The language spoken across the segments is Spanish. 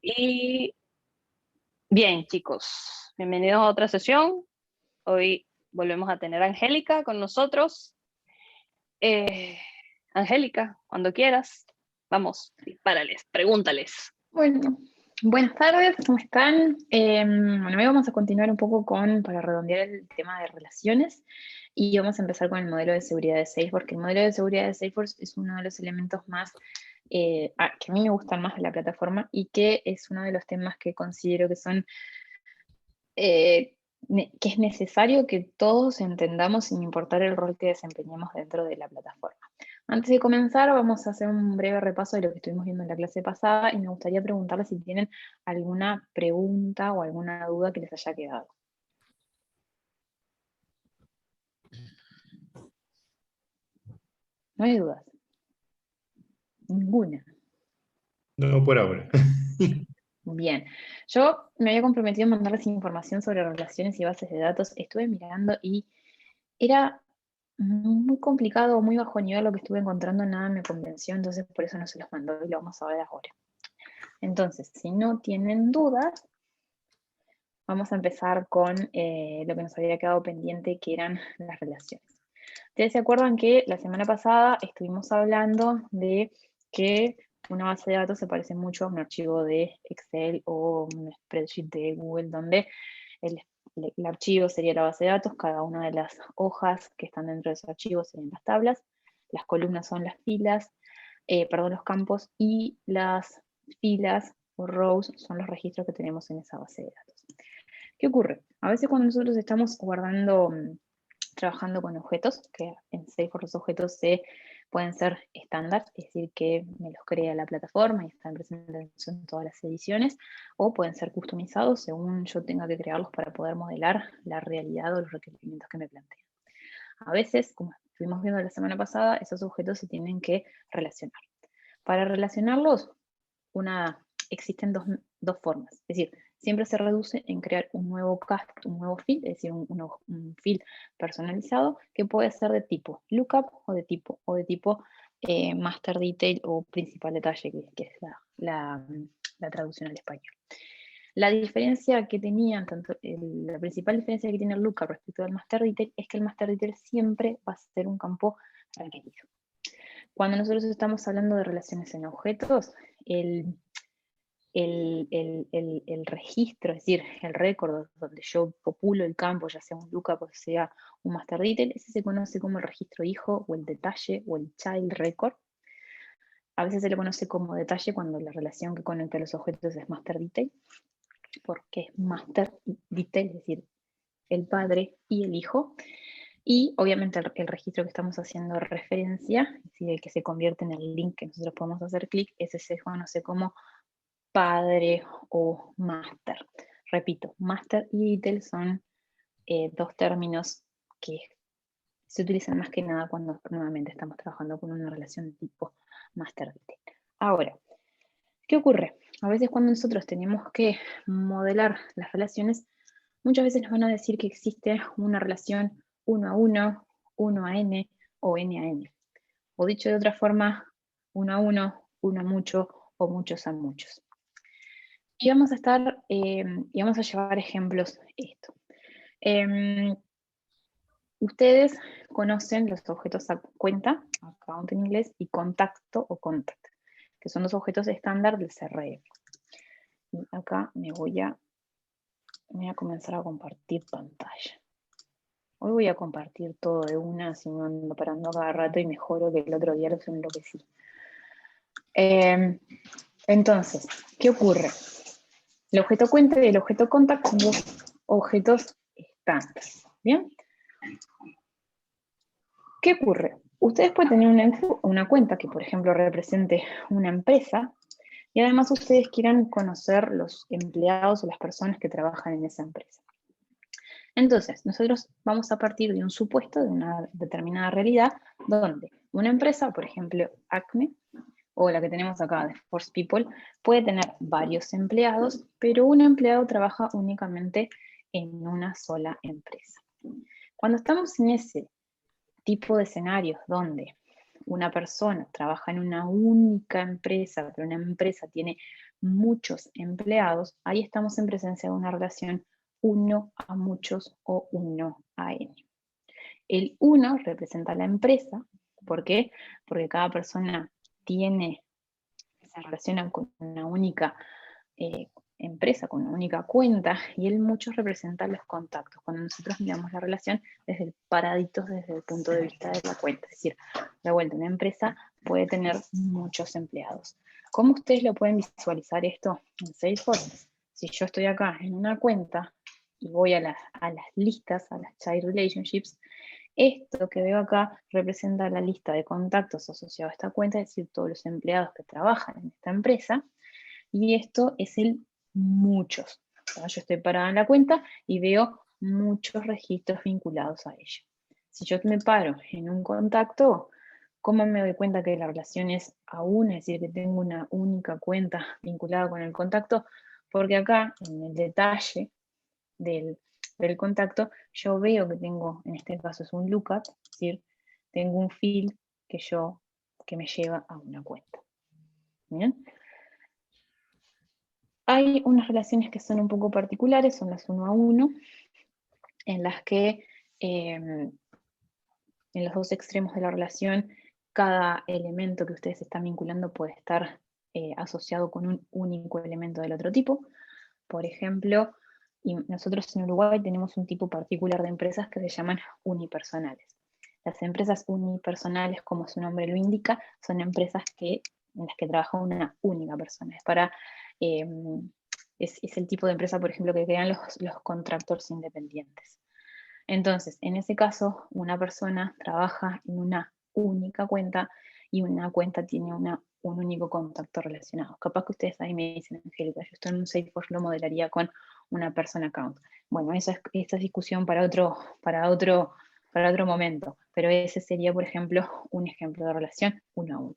Y bien, chicos, bienvenidos a otra sesión. Hoy volvemos a tener a Angélica con nosotros. Angélica, cuando quieras, vamos, dispárales, pregúntales. Bueno, buenas tardes, ¿cómo están? Bueno, hoy vamos a continuar un poco para redondear el tema de relaciones y vamos a empezar con el modelo de seguridad de Salesforce, porque el modelo de seguridad de Salesforce es uno de los elementos más que a mí me gustan más de la plataforma y que es uno de los temas que considero que son que es necesario que todos entendamos sin importar el rol que desempeñemos dentro de la plataforma. Antes de comenzar, vamos a hacer un breve repaso de lo que estuvimos viendo en la clase pasada y me gustaría preguntarles si tienen alguna pregunta o alguna duda que les haya quedado. No hay dudas. Ninguna. No, por ahora. Bien, yo me había comprometido a mandarles información sobre relaciones y bases de datos. Estuve mirando y era muy complicado, muy bajo nivel lo que estuve encontrando, nada me convenció, entonces por eso no se los mandó y lo vamos a ver ahora. Entonces, si no tienen dudas, vamos a empezar con lo que nos había quedado pendiente, que eran las relaciones. Ustedes se acuerdan que la semana pasada estuvimos hablando de que una base de datos se parece mucho a un archivo de Excel o un spreadsheet de Google, donde el archivo sería la base de datos, cada una de las hojas que están dentro de ese archivo serían las tablas, las columnas son las filas, los campos, y las filas o rows son los registros que tenemos en esa base de datos. ¿Qué ocurre? A veces cuando nosotros estamos trabajando con objetos, que en Salesforce los objetos pueden ser estándar, es decir, que me los crea la plataforma y están presentes en todas las ediciones, o pueden ser customizados según yo tenga que crearlos para poder modelar la realidad o los requerimientos que me plantean. A veces, como estuvimos viendo la semana pasada, esos objetos se tienen que relacionar. Para relacionarlos, existen dos formas, es decir, siempre se reduce en crear un nuevo cast, un nuevo field, es decir, un field personalizado que puede ser de tipo lookup o de tipo master detail o principal detalle, que es la traducción al español. La diferencia que tenían, la principal diferencia que tiene el lookup respecto al master detail es que el master detail siempre va a ser un campo requerido. Cuando nosotros estamos hablando de relaciones en objetos, el registro, es decir, el récord donde yo populo el campo, ya sea un lookup o sea un master detail, ese se conoce como el registro hijo o el detalle o el child record. A veces se le conoce como detalle cuando la relación que conecta los objetos es master detail, porque es master detail, es decir, el padre y el hijo. Y obviamente el registro que estamos haciendo referencia, es decir, el que se convierte en el link que nosotros podemos hacer clic, ese se conoce como padre o máster. Repito, máster y detail son dos términos que se utilizan más que nada cuando nuevamente estamos trabajando con una relación de tipo máster detail. Ahora, ¿qué ocurre? A veces cuando nosotros tenemos que modelar las relaciones, muchas veces nos van a decir que existe una relación 1 a 1, 1 a n o n a n. O dicho de otra forma, 1 a 1, 1 a mucho o muchos a muchos. Y vamos a llevar ejemplos de esto. Ustedes conocen los objetos a cuenta, account en inglés, y contacto o contact, que son dos objetos estándar del CRM. Y acá voy a comenzar a compartir pantalla. Hoy voy a compartir todo de una, si no ando parando cada rato y mejoro que el otro día los enloquecí. Entonces, ¿qué ocurre? El objeto cuenta y el objeto contact son dos objetos estándar. ¿Bien? ¿Qué ocurre? Ustedes pueden tener una cuenta que, por ejemplo, represente una empresa y además ustedes quieran conocer los empleados o las personas que trabajan en esa empresa. Entonces, nosotros vamos a partir de un supuesto, de una determinada realidad, donde una empresa, por ejemplo, Acme, o la que tenemos acá de Force People, puede tener varios empleados, pero un empleado trabaja únicamente en una sola empresa. Cuando estamos en ese tipo de escenarios donde una persona trabaja en una única empresa, pero una empresa tiene muchos empleados, ahí estamos en presencia de una relación uno a muchos o uno a n. El 1 representa la empresa. ¿Por qué? Porque cada persona se relaciona con una única empresa, con una única cuenta, y el muchos representa los contactos. Cuando nosotros miramos la relación desde el paradito, desde el punto de vista de la cuenta, es decir, de vuelta, una empresa puede tener muchos empleados. ¿Cómo ustedes lo pueden visualizar esto en Salesforce? Si yo estoy acá en una cuenta y voy a las listas, a las child relationships, esto que veo acá representa la lista de contactos asociados a esta cuenta, es decir, todos los empleados que trabajan en esta empresa, y esto es el muchos. Yo estoy parada en la cuenta y veo muchos registros vinculados a ella. Si yo me paro en un contacto, ¿cómo me doy cuenta que la relación es a una? Es decir, que tengo una única cuenta vinculada con el contacto, porque acá, en el detalle del contacto, yo veo que tengo, en este caso es un lookup, es decir, tengo un field que me lleva a una cuenta. ¿Bien? Hay unas relaciones que son un poco particulares, son las 1 a 1, en las que en los dos extremos de la relación, cada elemento que ustedes están vinculando puede estar asociado con un único elemento del otro tipo. Por ejemplo, y nosotros en Uruguay tenemos un tipo particular de empresas que se llaman unipersonales. Las empresas unipersonales, como su nombre lo indica, son empresas en las que trabaja una única persona. Es el tipo de empresa, por ejemplo, que crean los contractors independientes. Entonces, en ese caso, una persona trabaja en una única cuenta y una cuenta tiene un único contacto relacionado. Capaz que ustedes ahí me dicen, Angélica, yo esto en un Salesforce lo modelaría con una person account. Bueno, esa es discusión para otro momento, pero ese sería, por ejemplo, un ejemplo de relación 1 a 1.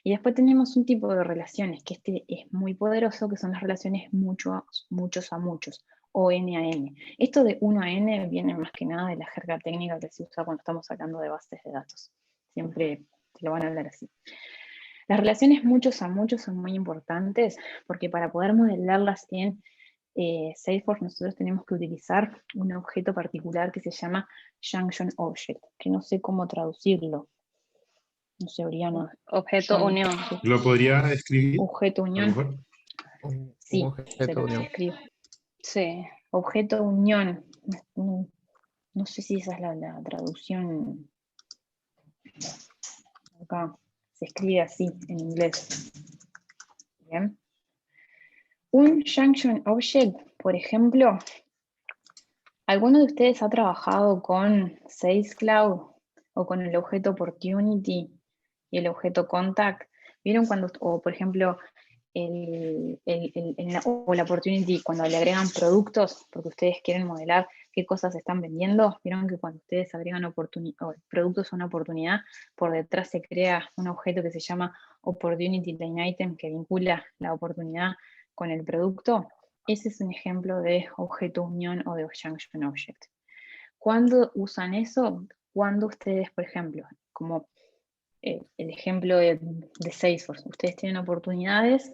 Y después tenemos un tipo de relaciones que este es muy poderoso, que son las relaciones muchos a muchos, o N a N. Esto de 1 a N viene más que nada de la jerga técnica que se usa cuando estamos hablando de bases de datos. Siempre te lo van a hablar así. Las relaciones muchos a muchos son muy importantes porque para poder modelarlas en Salesforce nosotros tenemos que utilizar un objeto particular que se llama Junction Object, que no sé cómo traducirlo. No sé, Oriana. Objeto unión. ¿Lo podría describir? Objeto A lo unión. mejor. Sí, Un se objeto lo unión. escribo. Sí. Objeto unión. No sé si esa es la traducción. Acá se escribe así en inglés. Bien. Un Junction Object, por ejemplo, ¿alguno de ustedes ha trabajado con Sales Cloud o con el objeto Opportunity y el objeto Contact? ¿Vieron cuando, o por ejemplo, o la Opportunity, cuando le agregan productos, porque ustedes quieren modelar qué cosas están vendiendo? ¿Vieron que cuando ustedes agregan productos a una oportunidad, por detrás se crea un objeto que se llama Opportunity Line Item que vincula la oportunidad con el producto? Ese es un ejemplo de objeto unión o de Junction Object. ¿Cuándo usan eso? Cuando ustedes, por ejemplo, como el ejemplo de Salesforce, ustedes tienen oportunidades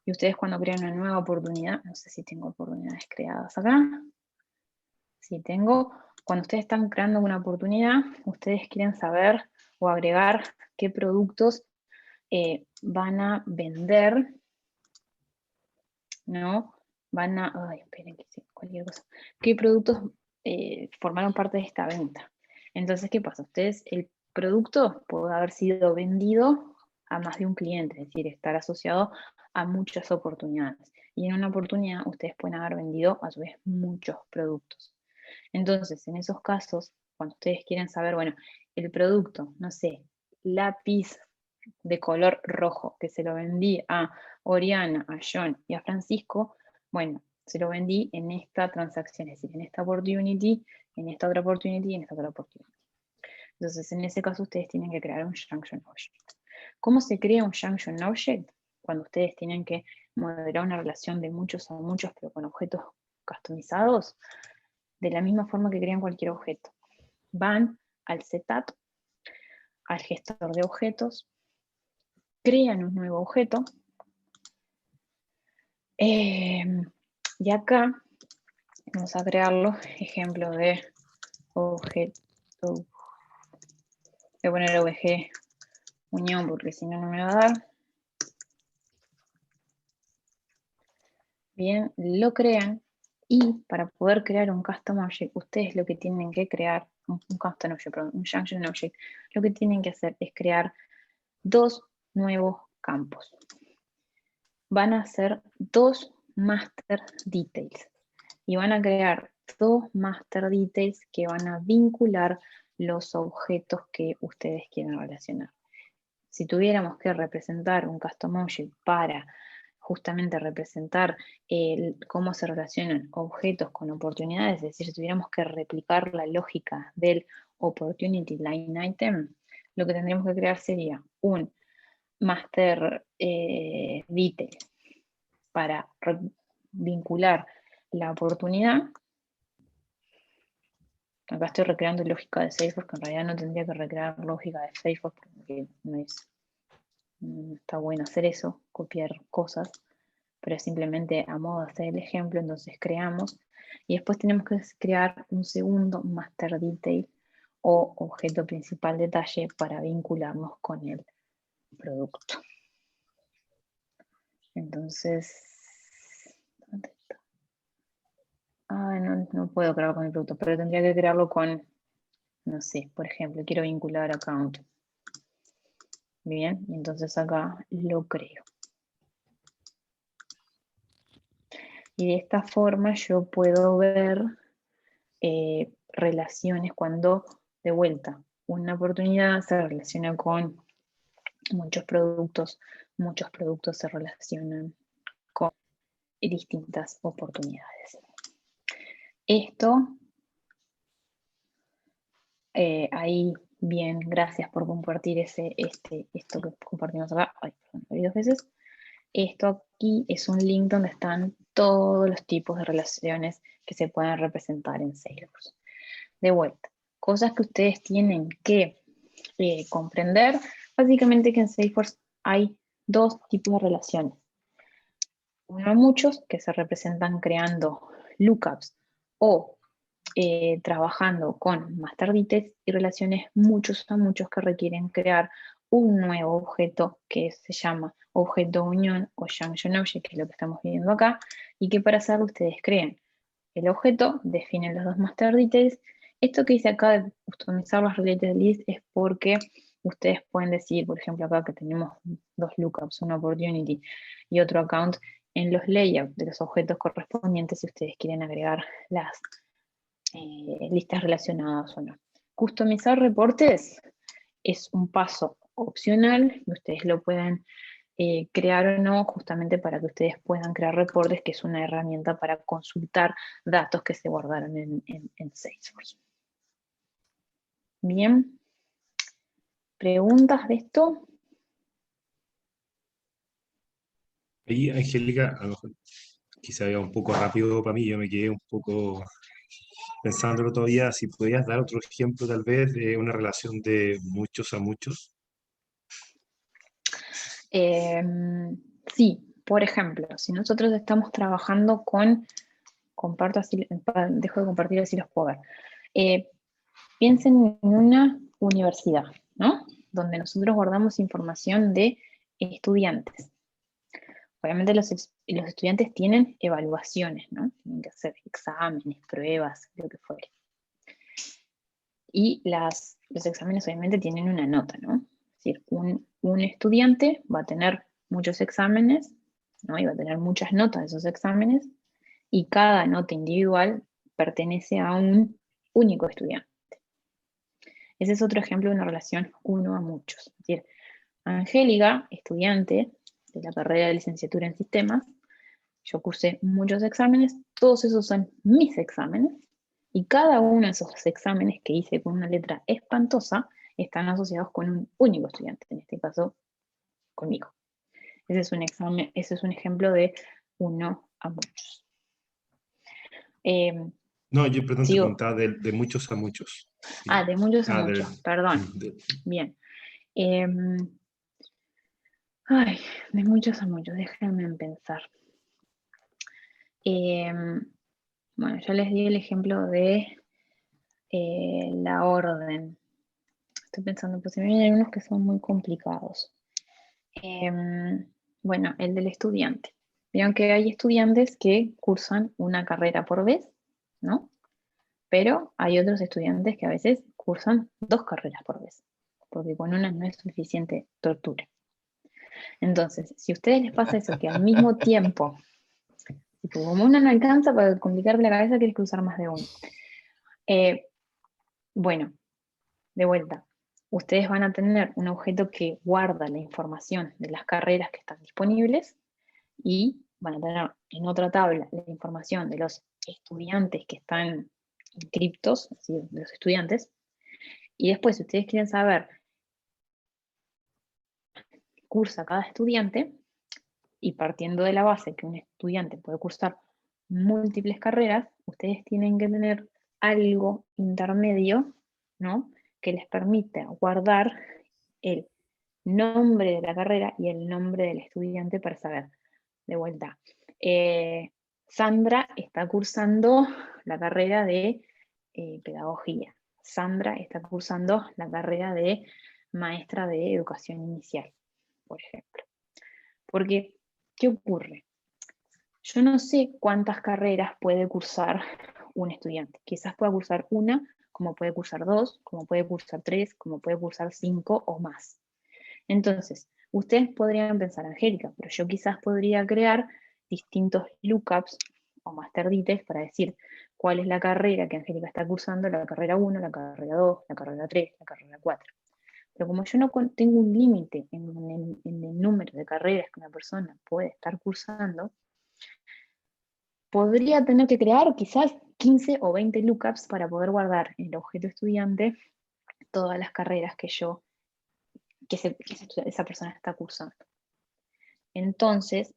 y ustedes cuando crean una nueva oportunidad, no sé si tengo oportunidades creadas acá, sí tengo, cuando ustedes están creando una oportunidad, ustedes quieren saber o agregar qué productos van a vender, ¿no? Esperen que sí, cualquier cosa. ¿Qué productos formaron parte de esta venta? Entonces, ¿qué pasa? Ustedes, el producto puede haber sido vendido a más de un cliente, es decir, estar asociado a muchas oportunidades. Y en una oportunidad ustedes pueden haber vendido a su vez muchos productos. Entonces, en esos casos, cuando ustedes quieren saber, bueno, el producto, no sé, lápiz de color rojo, que se lo vendí a Oriana, a John y a Francisco, bueno, se lo vendí en esta transacción, es decir, en esta opportunity, en esta otra opportunity y en esta otra opportunity. Entonces, en ese caso, ustedes tienen que crear un Junction Object. ¿Cómo se crea un Junction Object? Cuando ustedes tienen que modelar una relación de muchos a muchos, pero con objetos customizados, de la misma forma que crean cualquier objeto. Van al setup, al gestor de objetos, crean un nuevo objeto, y acá vamos a crearlo, ejemplo de objeto, voy a poner obj unión porque si no, no me va a dar. Bien, lo crean y para poder crear un custom object, ustedes lo que tienen que crear, un custom object, perdón, un junction object, lo que tienen que hacer es crear dos nuevos campos. Van a ser dos master details y van a crear dos master details que van a vincular los objetos que ustedes quieren relacionar. Si tuviéramos que representar un custom object para justamente representar cómo se relacionan objetos con oportunidades, es decir, si tuviéramos que replicar la lógica del opportunity line item, lo que tendríamos que crear sería un master detail para vincular la oportunidad. Acá estoy recreando lógica de Salesforce, que en realidad no tendría que recrear lógica de Salesforce porque no está bueno hacer eso, copiar cosas, pero es simplemente a modo de hacer el ejemplo. Entonces creamos y después tenemos que crear un segundo master detail o objeto principal detalle para vincularnos con el producto. Entonces, ¿dónde está? No puedo crearlo con el producto, pero tendría que crearlo con, no sé, por ejemplo, quiero vincular account. Bien, y entonces acá lo creo. Y de esta forma yo puedo ver relaciones cuando, de vuelta, una oportunidad se relaciona con muchos productos se relacionan con distintas oportunidades. Esto, ahí, bien, gracias por compartir esto que compartimos acá. Ay, perdón, lo vi 2 veces. Esto aquí es un link donde están todos los tipos de relaciones que se pueden representar en Salesforce. De vuelta, cosas que ustedes tienen que comprender, básicamente que en Salesforce hay 2 tipos de relaciones. Uno a muchos, que se representan creando lookups o trabajando con master details, y relaciones muchos a muchos que requieren crear un nuevo objeto que se llama objeto unión o junction object, que es lo que estamos viendo acá, y que para hacerlo ustedes creen el objeto, definen los 2 master details. Esto que hice acá de customizar las related lists es porque ustedes pueden decir, por ejemplo, acá que tenemos 2 lookups, una opportunity y otro account, en los layouts de los objetos correspondientes, si ustedes quieren agregar las listas relacionadas o no. Customizar reportes es un paso opcional, ustedes lo pueden crear o no, justamente para que ustedes puedan crear reportes, que es una herramienta para consultar datos que se guardaron en Salesforce. Bien. ¿Preguntas de esto? Ahí, Angélica, a lo mejor quizá iba un poco rápido para mí, yo me quedé un poco pensándolo todavía, si podías dar otro ejemplo tal vez de una relación de muchos a muchos. Sí, por ejemplo, si nosotros estamos trabajando con, dejo de compartir así los puedo ver. Piensen en una universidad, ¿no? Donde nosotros guardamos información de estudiantes. Obviamente los estudiantes tienen evaluaciones, ¿no? Tienen que hacer exámenes, pruebas, lo que fuere. Y los exámenes obviamente tienen una nota, ¿no? Es decir, un estudiante va a tener muchos exámenes, ¿no? Y va a tener muchas notas de esos exámenes, y cada nota individual pertenece a un único estudiante. Ese es otro ejemplo de una relación uno a muchos. Es decir, Angélica, estudiante de la carrera de licenciatura en sistemas, yo cursé muchos exámenes, todos esos son mis exámenes, y cada uno de esos exámenes que hice con una letra espantosa están asociados con un único estudiante, en este caso conmigo. Ese es un ejemplo de uno a muchos. No, yo perdón, te Sigo. preguntaba de muchos a muchos. De muchos a muchos, perdón. de- Bien. Ay, de muchos a muchos, déjenme pensar. Bueno, ya les di el ejemplo de la orden. Estoy pensando, pues se me vienen unos que son muy complicados. Bueno, el del estudiante. Vieron que hay estudiantes que cursan una carrera por vez, ¿no? Pero hay otros estudiantes que a veces cursan 2 carreras por vez, porque con una no es suficiente tortura. Entonces, si a ustedes les pasa eso, que al mismo tiempo, como una no alcanza para complicarle la cabeza, quieres que usar más de uno. Bueno, de vuelta, ustedes van a tener un objeto que guarda la información de las carreras que están disponibles y van a tener en otra tabla la información de los estudiantes que están inscriptos, es decir, de los estudiantes. Y después, si ustedes quieren saber qué cursa cada estudiante, y partiendo de la base que un estudiante puede cursar múltiples carreras, ustedes tienen que tener algo intermedio, ¿no? Que les permita guardar el nombre de la carrera y el nombre del estudiante para saber. De vuelta, Sandra está cursando la carrera de pedagogía. Sandra está cursando la carrera de maestra de educación inicial, por ejemplo. Porque, ¿qué ocurre? Yo no sé cuántas carreras puede cursar un estudiante. Quizás pueda cursar una, como puede cursar 2, como puede cursar 3, como puede cursar 5 o más. Entonces, ustedes podrían pensar, Angélica, pero yo quizás podría crear distintos lookups o masterdites para decir cuál es la carrera que Angélica está cursando, la carrera 1, la carrera 2, la carrera 3, la carrera 4. Pero como yo no tengo un límite en el número de carreras que una persona puede estar cursando, podría tener que crear quizás 15 o 20 lookups para poder guardar en el objeto estudiante todas las carreras que esa persona está cursando. Entonces,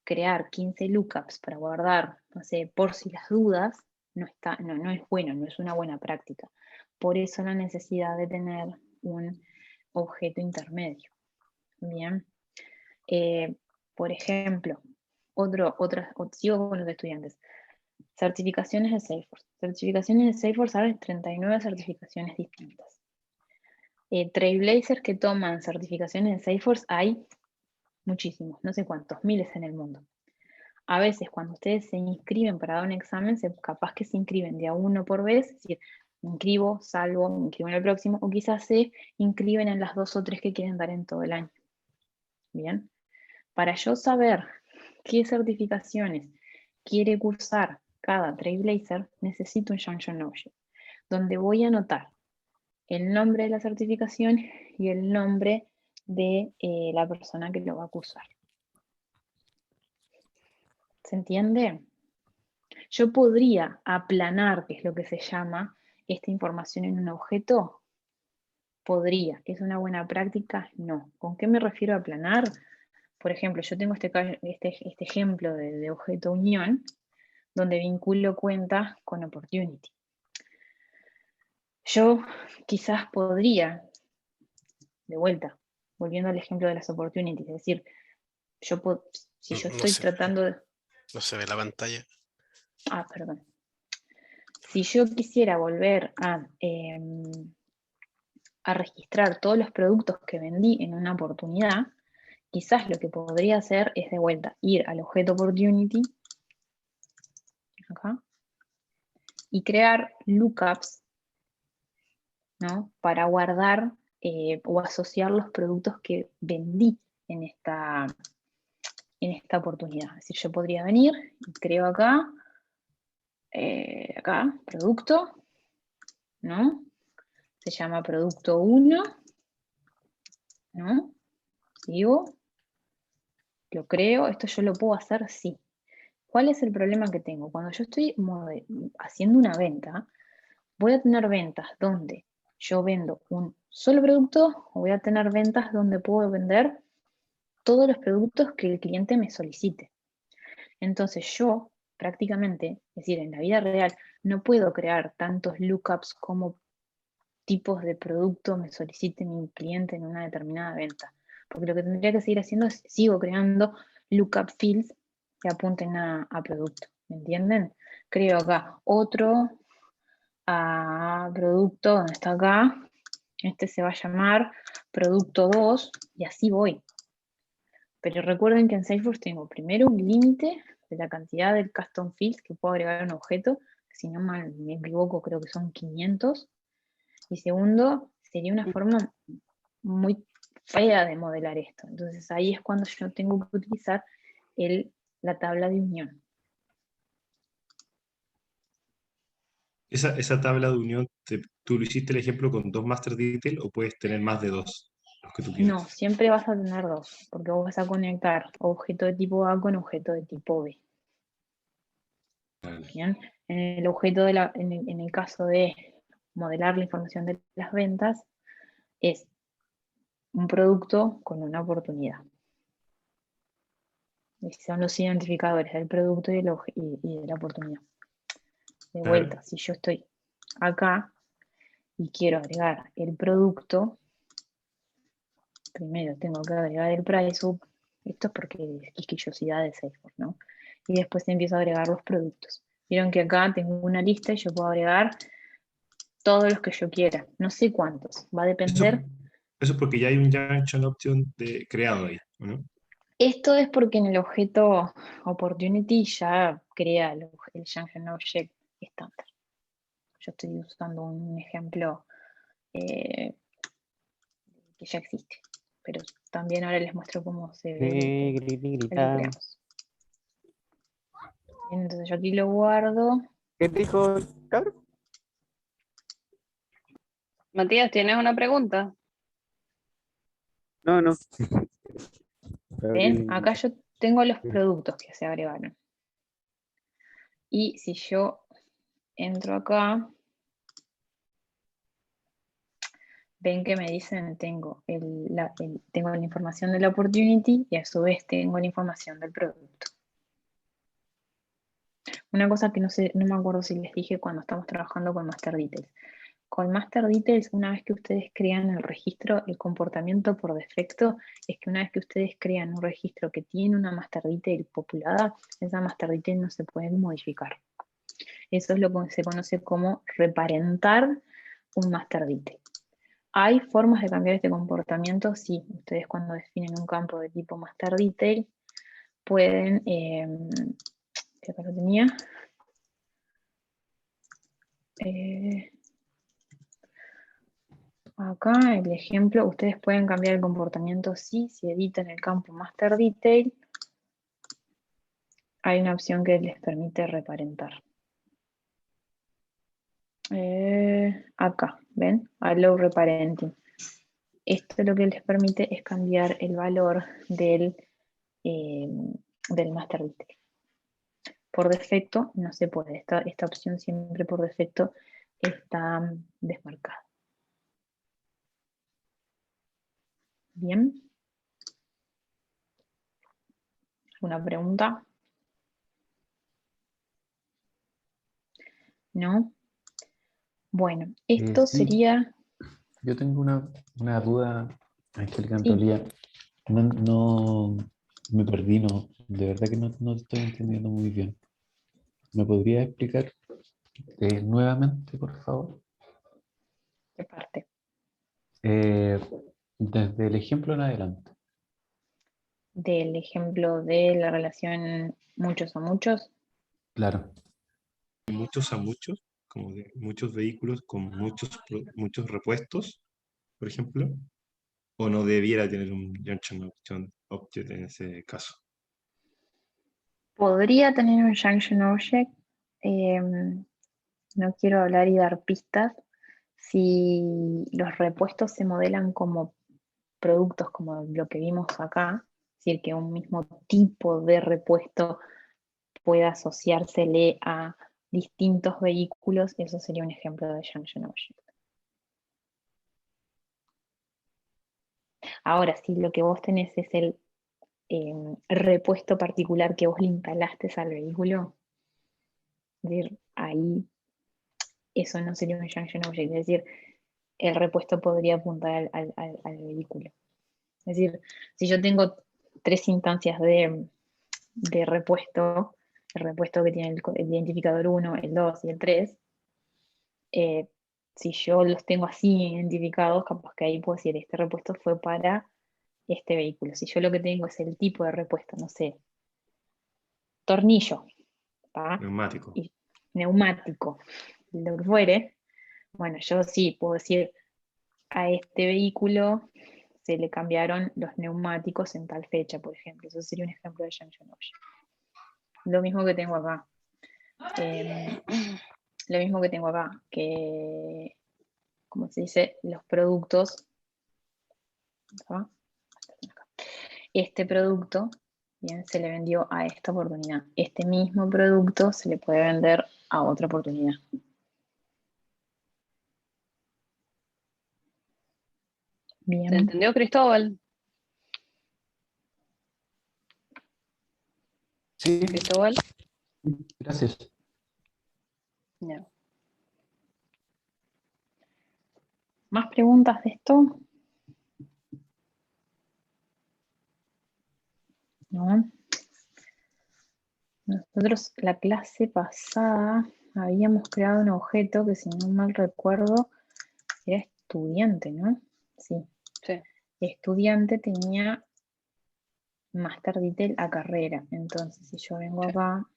crear 15 lookups para guardar, no sé, por si las dudas, no es bueno, no es una buena práctica. Por eso la necesidad de tener un objeto intermedio. Bien. Por ejemplo, sigo con los estudiantes. Certificaciones de Salesforce. Certificaciones de Salesforce, ahora 39 certificaciones distintas. Trailblazers que toman certificaciones de Salesforce hay muchísimos, no sé cuántos, miles en el mundo. A veces cuando ustedes se inscriben para dar un examen, capaz que se inscriben de a uno por vez, es decir, me inscribo, salvo, me inscribo en el próximo, o quizás se inscriben en las 2 o 3 que quieren dar en todo el año. Bien. Para yo saber qué certificaciones quiere cursar cada Trailblazer, necesito un Junction Object, donde voy a anotar el nombre de la certificación y el nombre de la persona que lo va a cursar. ¿Se entiende? Yo podría aplanar, que es lo que se llama, esta información en un objeto. Podría. ¿Es una buena práctica? No. ¿Con qué me refiero a aplanar? Por ejemplo, yo tengo este ejemplo de objeto unión, donde vinculo cuenta con opportunity. Yo quizás podría, de vuelta, volviendo al ejemplo de las opportunities, es decir, si yo estoy tratando de... No se ve la pantalla. Ah, perdón. Si yo quisiera volver a registrar todos los productos que vendí en una oportunidad, quizás lo que podría hacer es de vuelta ir al objeto opportunity, acá, y crear lookups, ¿no? Para guardar o asociar los productos que vendí en esta oportunidad. Es decir, yo podría venir y creo acá, producto, ¿no? Se llama producto 1, ¿no? Sigo, lo creo, esto yo lo puedo hacer, sí. ¿Cuál es el problema que tengo? Cuando yo estoy haciendo una venta, voy a tener ventas donde yo vendo un solo producto o voy a tener ventas donde puedo vender todos los productos que el cliente me solicite. Entonces yo prácticamente, es decir, en la vida real, no puedo crear tantos lookups como tipos de producto me solicite mi cliente en una determinada venta. Porque lo que tendría que seguir haciendo es, sigo creando lookup fields que apunten a producto, ¿me entienden? Creo acá otro a producto, donde está acá, este se va a llamar producto 2 y así voy. Pero recuerden que en Salesforce tengo primero un límite de la cantidad de custom fields que puedo agregar a un objeto, si no mal me equivoco creo que son 500. Y segundo, sería una forma muy fea de modelar esto. Entonces ahí es cuando yo tengo que utilizar la tabla de unión. Esa tabla de unión, ¿tú lo hiciste el ejemplo con 2 master detail o puedes tener más de 2? Los que tú No, quieras. siempre vas a tener 2, porque vos vas a conectar objeto de tipo A con objeto de tipo B. Vale. Bien, en el objeto en el caso de modelar la información de las ventas, es un producto con una oportunidad. Y son los identificadores del producto y de la oportunidad. De vuelta, si yo estoy acá y quiero agregar el producto, primero tengo que agregar el price up. Esto es porque es quisquillosidad de Salesforce, ¿no? Y después empiezo a agregar los productos. Vieron que acá tengo una lista y yo puedo agregar todos los que yo quiera. No sé cuántos. Va a depender. Eso es porque ya hay un junction option creado ahí, ¿no? Esto es porque en el objeto opportunity ya crea el Junction Object estándar. Yo estoy usando un ejemplo que ya existe, pero también ahora les muestro cómo se ve el que creamos. Bien, entonces yo aquí lo guardo. ¿Qué dijo el cabrón? Matías, ¿tienes una pregunta? No, no. Ven, acá yo tengo los productos que se agregaron. Y si yo entro acá, ven que me dicen tengo tengo la información de la opportunity y a su vez tengo la información del producto. Una cosa que no me acuerdo si les dije cuando estamos trabajando con Master Details. Con Master Details, una vez que ustedes crean el registro, el comportamiento por defecto es que una vez que ustedes crean un registro que tiene una Master Detail populada, esa Master Detail no se puede modificar. Eso es lo que se conoce como reparentar un Master Detail. ¿Hay formas de cambiar este comportamiento? Sí, ustedes cuando definen un campo de tipo Master Detail pueden, que acá lo tenía, acá el ejemplo, ustedes pueden cambiar el comportamiento sí, si editan el campo Master Detail, hay una opción que les permite reparentar. Acá, ¿ven? Allow Reparenting. Esto lo que les permite es cambiar el valor del Master Detail. Por defecto no se puede. Esta opción siempre por defecto está desmarcada. Bien. ¿Alguna pregunta? ¿No? Bueno, esto Sí, sería... yo tengo una duda, Angélica, en Sí. realidad no me perdí, no, de verdad que no te estoy entendiendo muy bien. ¿Me podrías explicar nuevamente, por favor? ¿Qué parte? Desde el ejemplo en adelante. Del ejemplo de la relación muchos a muchos. Claro. Muchos a muchos, como de muchos vehículos con muchos repuestos, por ejemplo, o no debiera tener un junction option object en ese caso. Podría tener un Junction Object. No quiero hablar y dar pistas. Si los repuestos se modelan como productos, como lo que vimos acá, es decir, que un mismo tipo de repuesto pueda asociársele a distintos vehículos, eso sería un ejemplo de Junction Object. Ahora, si lo que vos tenés es el repuesto particular que vos le instalaste al vehículo, es decir, ahí eso no sería un Junction Object. Es decir, el repuesto podría apuntar al vehículo. Es decir, si yo tengo 3 instancias de repuesto, el repuesto que tiene el identificador 1, el 2 y el 3, si yo los tengo así identificados, capaz que ahí puedo decir, este repuesto fue para este vehículo. Si yo lo que tengo es el tipo de repuesto, no sé, tornillo, ¿tá? Neumático. Y neumático, lo que fuere, bueno, yo sí puedo decir, a este vehículo se le cambiaron los neumáticos en tal fecha, por ejemplo. Eso sería un ejemplo de junction object. Lo mismo que tengo acá. Lo mismo que tengo acá, que, como se dice, los productos. ¿Ah? Este producto, bien, se le vendió a esta oportunidad. Este mismo producto se le puede vender a otra oportunidad. ¿Se Bien. entendió, Cristóbal? Sí, Cristóbal. gracias. Ya. ¿Más preguntas de esto? ¿No? Nosotros la clase pasada habíamos creado un objeto que, si no mal recuerdo, era estudiante, ¿no? Sí. Sí. Estudiante tenía Master Detail a carrera. Entonces, si yo vengo acá,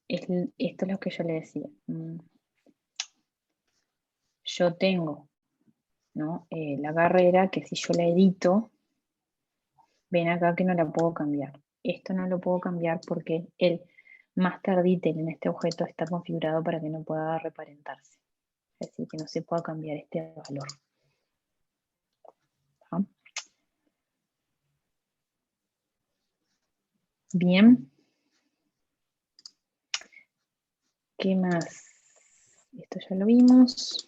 esto es lo que yo le decía. Yo tengo, ¿no? La carrera que, si yo la edito, ven acá que no la puedo cambiar. Esto no lo puedo cambiar porque el Master Detail en este objeto está configurado para que no pueda reparentarse. Es decir, que no se pueda cambiar este valor. ¿Ah? Bien. ¿Qué más? Esto ya lo vimos.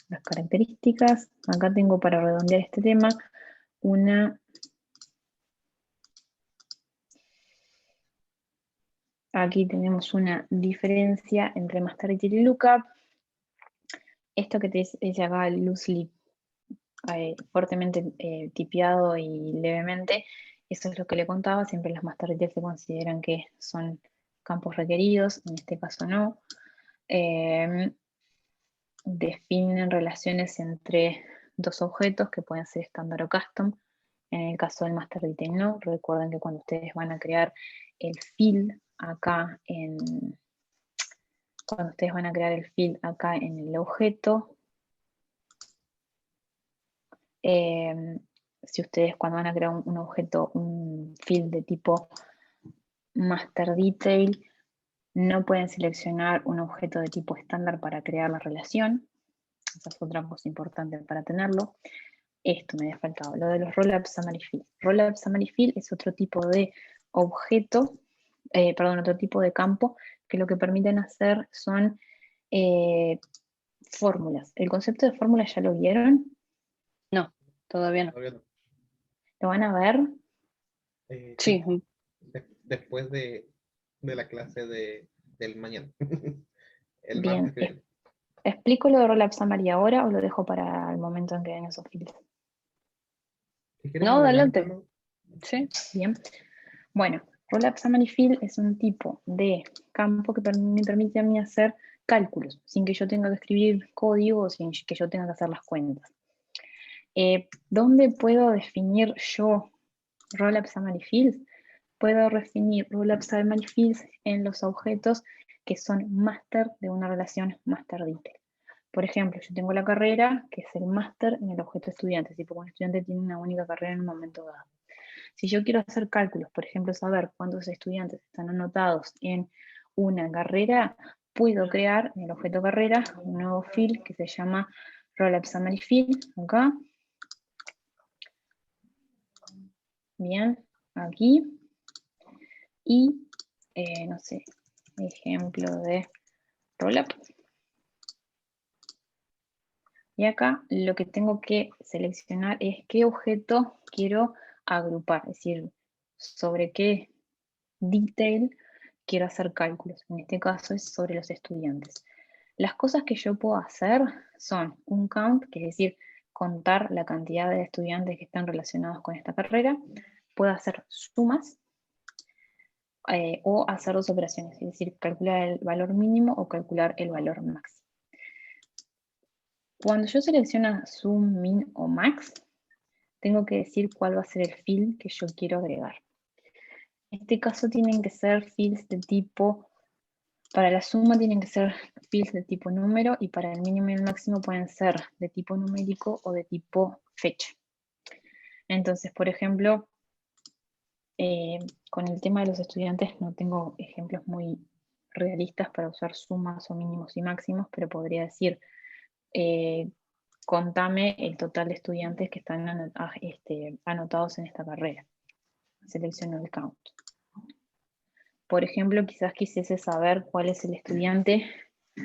Las características. Acá tengo, para redondear este tema, aquí tenemos una diferencia entre Master Detail y Lookup. Esto que te dice acá, loosely, fuertemente tipeado y levemente, eso es lo que le contaba. Siempre las Master Detail se consideran que son campos requeridos, en este caso no. Definen relaciones entre dos objetos que pueden ser estándar o custom. En el caso del Master Detail no. Recuerden que cuando ustedes van a crear el field acá en el objeto, si ustedes, cuando van a crear un objeto, un field de tipo Master Detail, no pueden seleccionar un objeto de tipo estándar para crear la relación. Esa es otra cosa importante para tenerlo. Esto me había faltado, lo de los Rollup Summary Field. Rollup Summary Field es otro tipo de objeto, otro tipo de campo, que lo que permiten hacer son fórmulas. ¿El concepto de fórmula ya lo vieron? No, todavía no. Todavía no. ¿Lo van a ver? Sí. Después de la clase del mañana. El Bien. martes que viene. ¿Explico lo de Rollup Summary ahora o lo dejo para el momento en que den esos fields? Si quieres, No, adelante. adelántalo. Sí. Bien. Bueno, Rollup Summary Field es un tipo de campo que me permite a mí hacer cálculos, sin que yo tenga que escribir código o sin que yo tenga que hacer las cuentas. ¿Dónde puedo definir yo Rollup Summary Fields? Puedo definir Rollup Summary Fields en los objetos que son master de una relación Master Detail. Por ejemplo, yo tengo la carrera, que es el master en el objeto estudiante, tipo un estudiante tiene una única carrera en un momento dado. Si yo quiero hacer cálculos, por ejemplo, saber cuántos estudiantes están anotados en una carrera, puedo crear en el objeto carrera un nuevo field que se llama Rollup Summary Field, acá. Bien, aquí. Y, no sé, ejemplo de Rollup. Y acá lo que tengo que seleccionar es qué objeto quiero agrupar. Es decir, sobre qué detail quiero hacer cálculos. En este caso es sobre los estudiantes. Las cosas que yo puedo hacer son un count, que es decir, contar la cantidad de estudiantes que están relacionados con esta carrera. Puedo hacer sumas o hacer dos operaciones, es decir, calcular el valor mínimo o calcular el valor máximo. Cuando yo selecciono sum, min o max, tengo que decir cuál va a ser el field que yo quiero agregar. En este caso tienen que ser fields de tipo, para la suma tienen que ser fields de tipo número y para el mínimo y el máximo pueden ser de tipo numérico o de tipo fecha. Entonces, por ejemplo, con el tema de los estudiantes no tengo ejemplos muy realistas para usar sumas o mínimos y máximos, pero podría decir, contame el total de estudiantes que están anotados en esta carrera. Selecciono el count. Por ejemplo, quizás quisiese saber cuál es el estudiante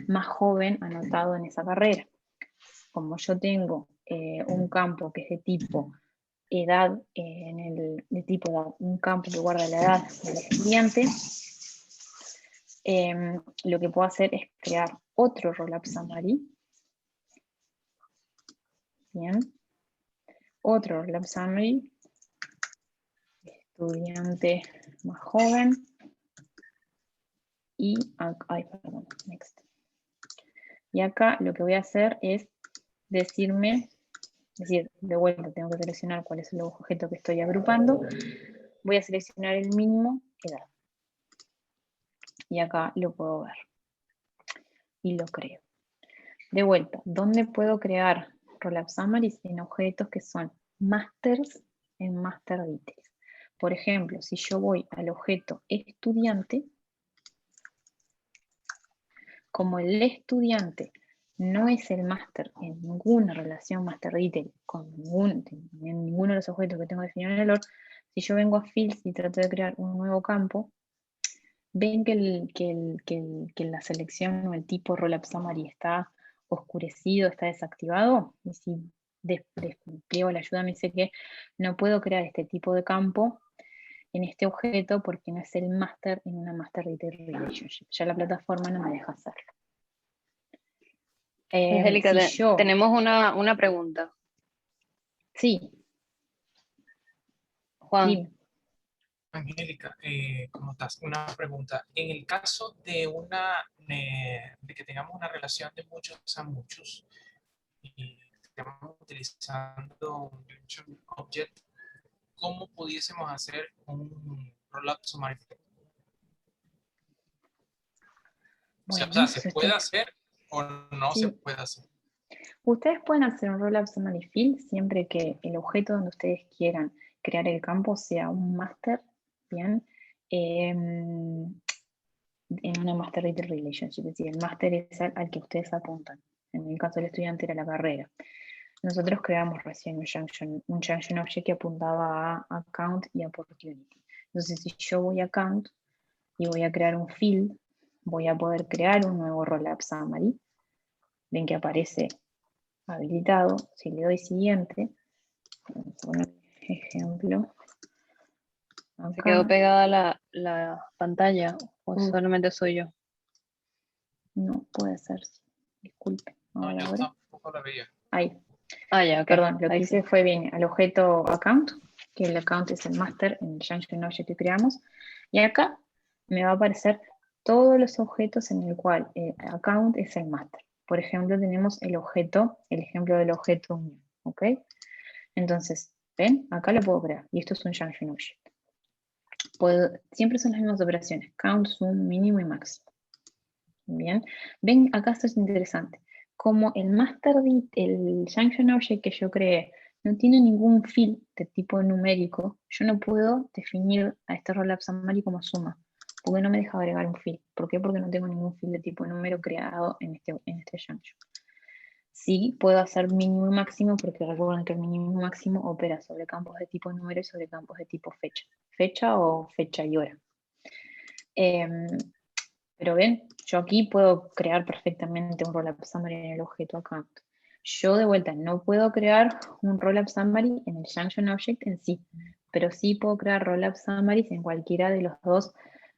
más joven anotado en esa carrera. Como yo tengo un campo que es de tipo edad, de tipo edad, un campo que guarda la edad del estudiante, lo que puedo hacer es crear otro rollup summary. Bien. Otro rollup summary. Estudiante más joven. Y, next. Y acá lo que voy a hacer es decirme, es decir, de vuelta tengo que seleccionar cuál es el objeto que estoy agrupando. Voy a seleccionar el mínimo, edad. Y acá lo puedo ver. Y lo creo. De vuelta, ¿dónde puedo crear rollup summaries? En objetos que son masters en master details. Por ejemplo, si yo voy al objeto estudiante, como el estudiante no es el máster en ninguna relación master detail con ninguno de los objetos que tengo definido en el OR, si yo vengo a fields y trato de crear un nuevo campo, ven que la selección o el tipo rollup summary está oscurecido, está desactivado, y si despliego la ayuda me dice que no puedo crear este tipo de campo en este objeto porque no es el master en una master detail relationship. Ya la plataforma no me deja hacerlo. Angélica, tenemos una pregunta. Sí. Juan. Dime. Angélica, ¿cómo estás? Una pregunta. En el caso de que tengamos una relación de muchos a muchos y estemos utilizando un relation object, ¿cómo pudiésemos hacer un rollup summary? Bueno, o sea, ¿se puede hacer o no sí. se puede hacer? Ustedes pueden hacer un rollup summary field siempre que el objeto donde ustedes quieran crear el campo sea un master, bien, en una master detail relationship, es decir, el master es al que ustedes apuntan. En el caso del estudiante era la carrera. Nosotros creamos recién un junction object que apuntaba a account y opportunity. Entonces, si yo voy a account y voy a crear un field, voy a poder crear un nuevo rollup summary. Ven que aparece habilitado. Si le doy siguiente, vamos a poner ejemplo. Acá. ¿Se quedó pegada la pantalla o solamente soy yo? No puede ser. Disculpe. No, yo tampoco la veía. Ahí. Ya, okay. Perdón, lo que ahí hice sí. fue bien al objeto account, que el account es el master en el junction object que creamos. Y acá me va a aparecer todos los objetos en el cual el account es el master. Por ejemplo, tenemos el ejemplo del objeto unión, ¿ok? Entonces, ¿ven? Acá lo puedo crear, y esto es un junction object. Siempre son las mismas operaciones, count, sum, mínimo y máximo. Bien, ven, acá esto es interesante. Como el el junction object que yo creé no tiene ningún field de tipo numérico, yo no puedo definir a este rollup summary como suma, porque no me deja agregar un field. ¿Por qué? Porque no tengo ningún field de tipo número creado en este junction. Sí puedo hacer mínimo y máximo, porque recuerden que el mínimo y máximo opera sobre campos de tipo número y sobre campos de tipo fecha. Fecha o fecha y hora. Pero ven, yo aquí puedo crear perfectamente un rollup summary en el objeto account. Yo de vuelta no puedo crear un rollup summary en el junction object en sí, pero sí puedo crear rollup summaries en cualquiera de los dos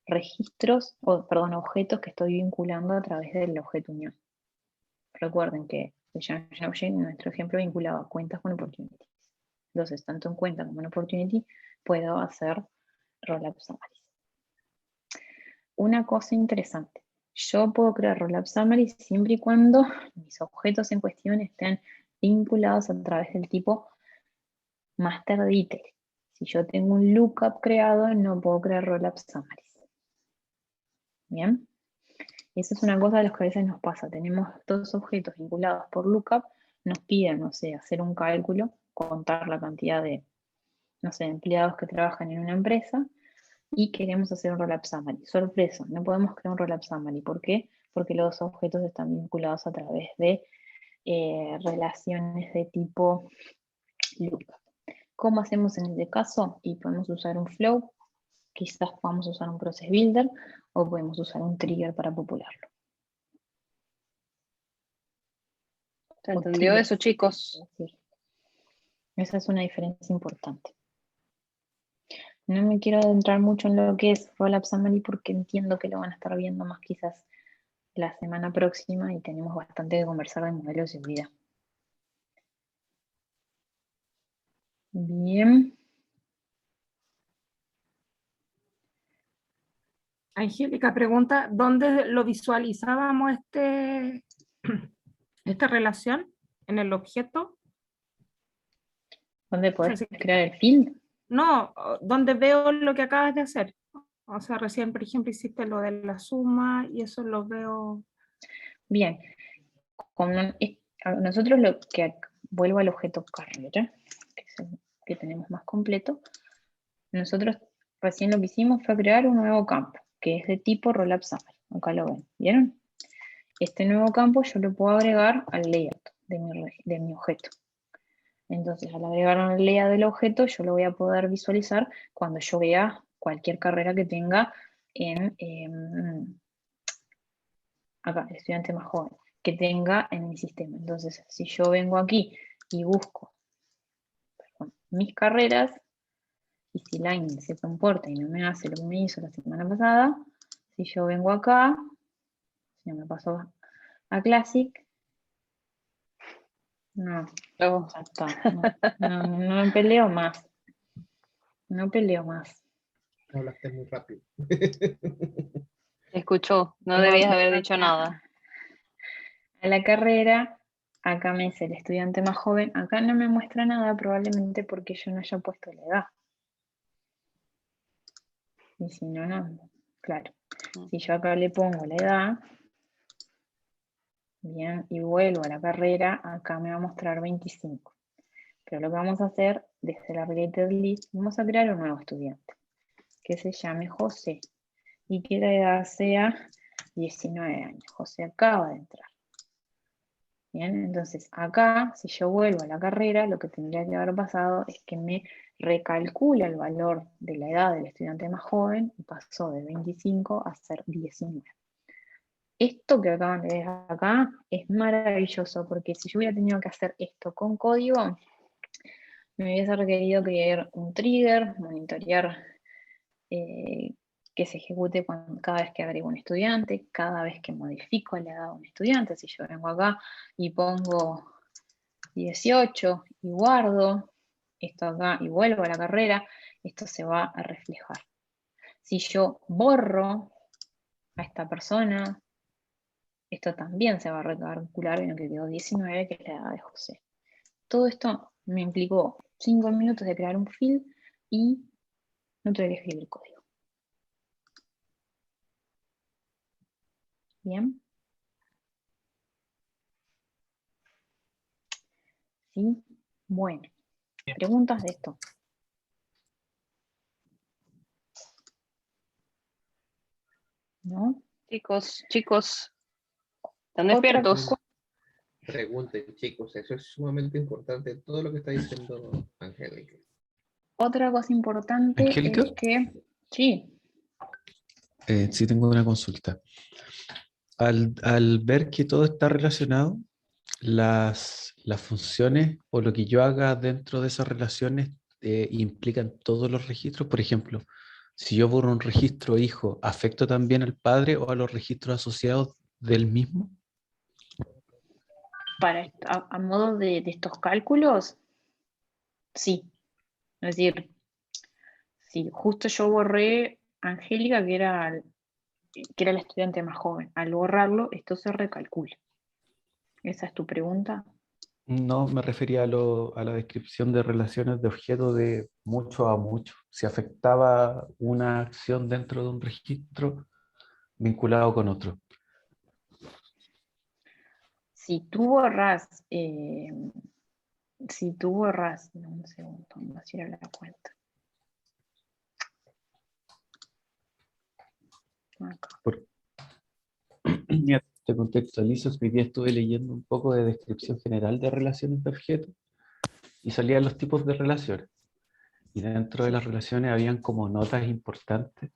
registros, objetos que estoy vinculando a través del objeto unión. Recuerden que en nuestro ejemplo vinculaba cuentas con opportunities. Entonces, tanto en cuenta como en opportunity, puedo hacer rollup summaries. Una cosa interesante, yo puedo crear rollup summaries siempre y cuando mis objetos en cuestión estén vinculados a través del tipo master detail. Si yo tengo un lookup creado, no puedo crear rollup summaries. Bien. Esa es una cosa de las que a veces nos pasa. Tenemos dos objetos vinculados por lookup, nos piden, no sé, hacer un cálculo, contar la cantidad de, no sé, empleados que trabajan en una empresa y queremos hacer un rollup summary. Sorpresa, no podemos crear un rollup summary. ¿Por qué? Porque los dos objetos están vinculados a través de relaciones de tipo lookup. ¿Cómo hacemos en este caso? Y podemos usar un flow, quizás podamos usar un process builder o podemos usar un trigger para popularlo. ¿Se entendió eso, triggers, chicos? es decir, esa es una diferencia importante. No me quiero adentrar mucho en lo que es rollup summary porque entiendo que lo van a estar viendo más quizás la semana próxima y tenemos bastante que conversar de modelo de seguridad. Bien. Angélica pregunta, ¿dónde lo visualizábamos esta relación? ¿En el objeto? ¿Dónde podés crear el field? No, ¿dónde veo lo que acabas de hacer? O sea, recién, por ejemplo, hiciste lo de la suma y eso lo veo... Bien. Nosotros lo que vuelvo al objeto carrera, que es el que tenemos más completo, nosotros recién lo que hicimos fue crear un nuevo campo, que es de tipo rollup summary. Acá lo ven, ¿vieron? Este nuevo campo yo lo puedo agregar al layout de mi objeto. Entonces, al agregar al layout del objeto, yo lo voy a poder visualizar cuando yo vea cualquier carrera que tenga en acá, el estudiante más joven, que tenga en mi sistema. Entonces, si yo vengo aquí y busco mis carreras, y si Lightning se comporta y no me hace lo que me hizo la semana pasada, si yo vengo acá, si no me paso a Classic, no, Oh, ya está, no me peleo más. No peleo más. Hablaste muy rápido. escuchó, no Vengo debías haber acá dicho nada. a la carrera, acá me dice el estudiante más joven, acá no me muestra nada probablemente porque yo no haya puesto la edad. Y si no, no, claro. Si yo acá le pongo la edad, bien, y vuelvo a la carrera, acá me va a mostrar 25. Pero lo que vamos a hacer, desde la related list, vamos a crear un nuevo estudiante, que se llame José, y que la edad sea 19 años. José acaba de entrar. Bien, entonces acá, si yo vuelvo a la carrera, lo que tendría que haber pasado es que me recalcula el valor de la edad del estudiante más joven y pasó de 25 a ser 19. Esto que acaban de ver acá es maravilloso porque si yo hubiera tenido que hacer esto con código, me hubiese requerido crear un trigger, monitorear que se ejecute cada vez que agrego un estudiante, cada vez que modifico la edad de un estudiante. Si yo vengo acá y pongo 18 y guardo esto acá y vuelvo a la carrera, esto se va a reflejar. Si yo borro a esta persona, esto también se va a recalcular en lo que quedó 19, que es la edad de José. Todo esto me implicó 5 minutos de crear un field y no tuve que escribir código. Bien. ¿Sí? Bueno. ¿Preguntas de esto? ¿No? Chicos, ¿están despiertos? Pregunten, chicos, eso es sumamente importante, todo lo que está diciendo Angélica. Otra cosa importante ¿Angélica? es que... Sí. Sí, tengo una consulta. Al ver que todo está relacionado, las funciones o lo que yo haga dentro de esas relaciones implican todos los registros? Por ejemplo, si yo borro un registro hijo, ¿afecto también al padre o a los registros asociados del mismo? A modo de estos cálculos, sí. Es decir, si justo yo borré a Angélica, que era la estudiante más joven, al borrarlo, esto se recalcula. ¿Esa es tu pregunta? No, me refería a la descripción de relaciones de objeto de mucho a mucho. Si afectaba una acción dentro de un registro vinculado con otro. Si tú borras, no, un segundo, vamos a ir a la cuenta. Acá. Ya te contextualizo, que hoy día estuve leyendo un poco de descripción general de relaciones de objetos y salían los tipos de relaciones. Y dentro de las relaciones habían como notas importantes,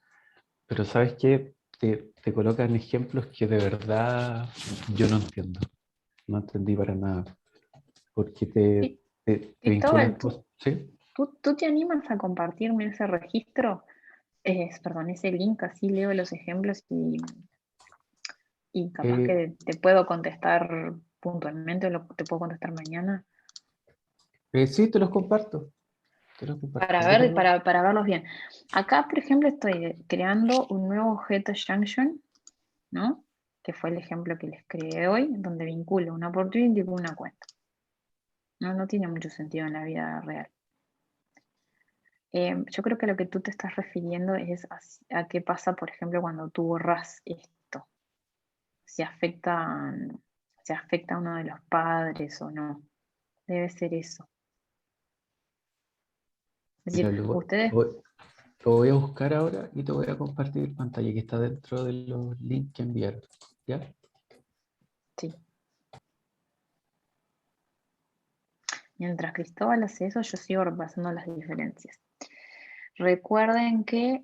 pero ¿sabes qué? Te colocan ejemplos que de verdad yo no entiendo. No entendí para nada. Porque te vinculan Cristóbal, ¿sí? ¿tú te animas a compartirme ese registro? Perdón, ese link, así leo los ejemplos y capaz que te puedo contestar puntualmente o te puedo contestar mañana. Sí, te los comparto. Te los comparto. Para verlos bien. Acá, por ejemplo, estoy creando un nuevo objeto junction, ¿no? Que fue el ejemplo que les creé hoy, donde vinculo una opportunity con una cuenta. No tiene mucho sentido en la vida real. Yo creo que lo que tú te estás refiriendo es a qué pasa, por ejemplo, cuando tú borras esto. Si afecta a uno de los padres o no. Debe ser eso. Es Mira, decir, ustedes... lo voy a buscar ahora y te voy a compartir pantalla que está dentro de los links que enviaron. ¿Ya? Sí. Mientras Cristóbal hace eso, yo sigo repasando las diferencias. Recuerden que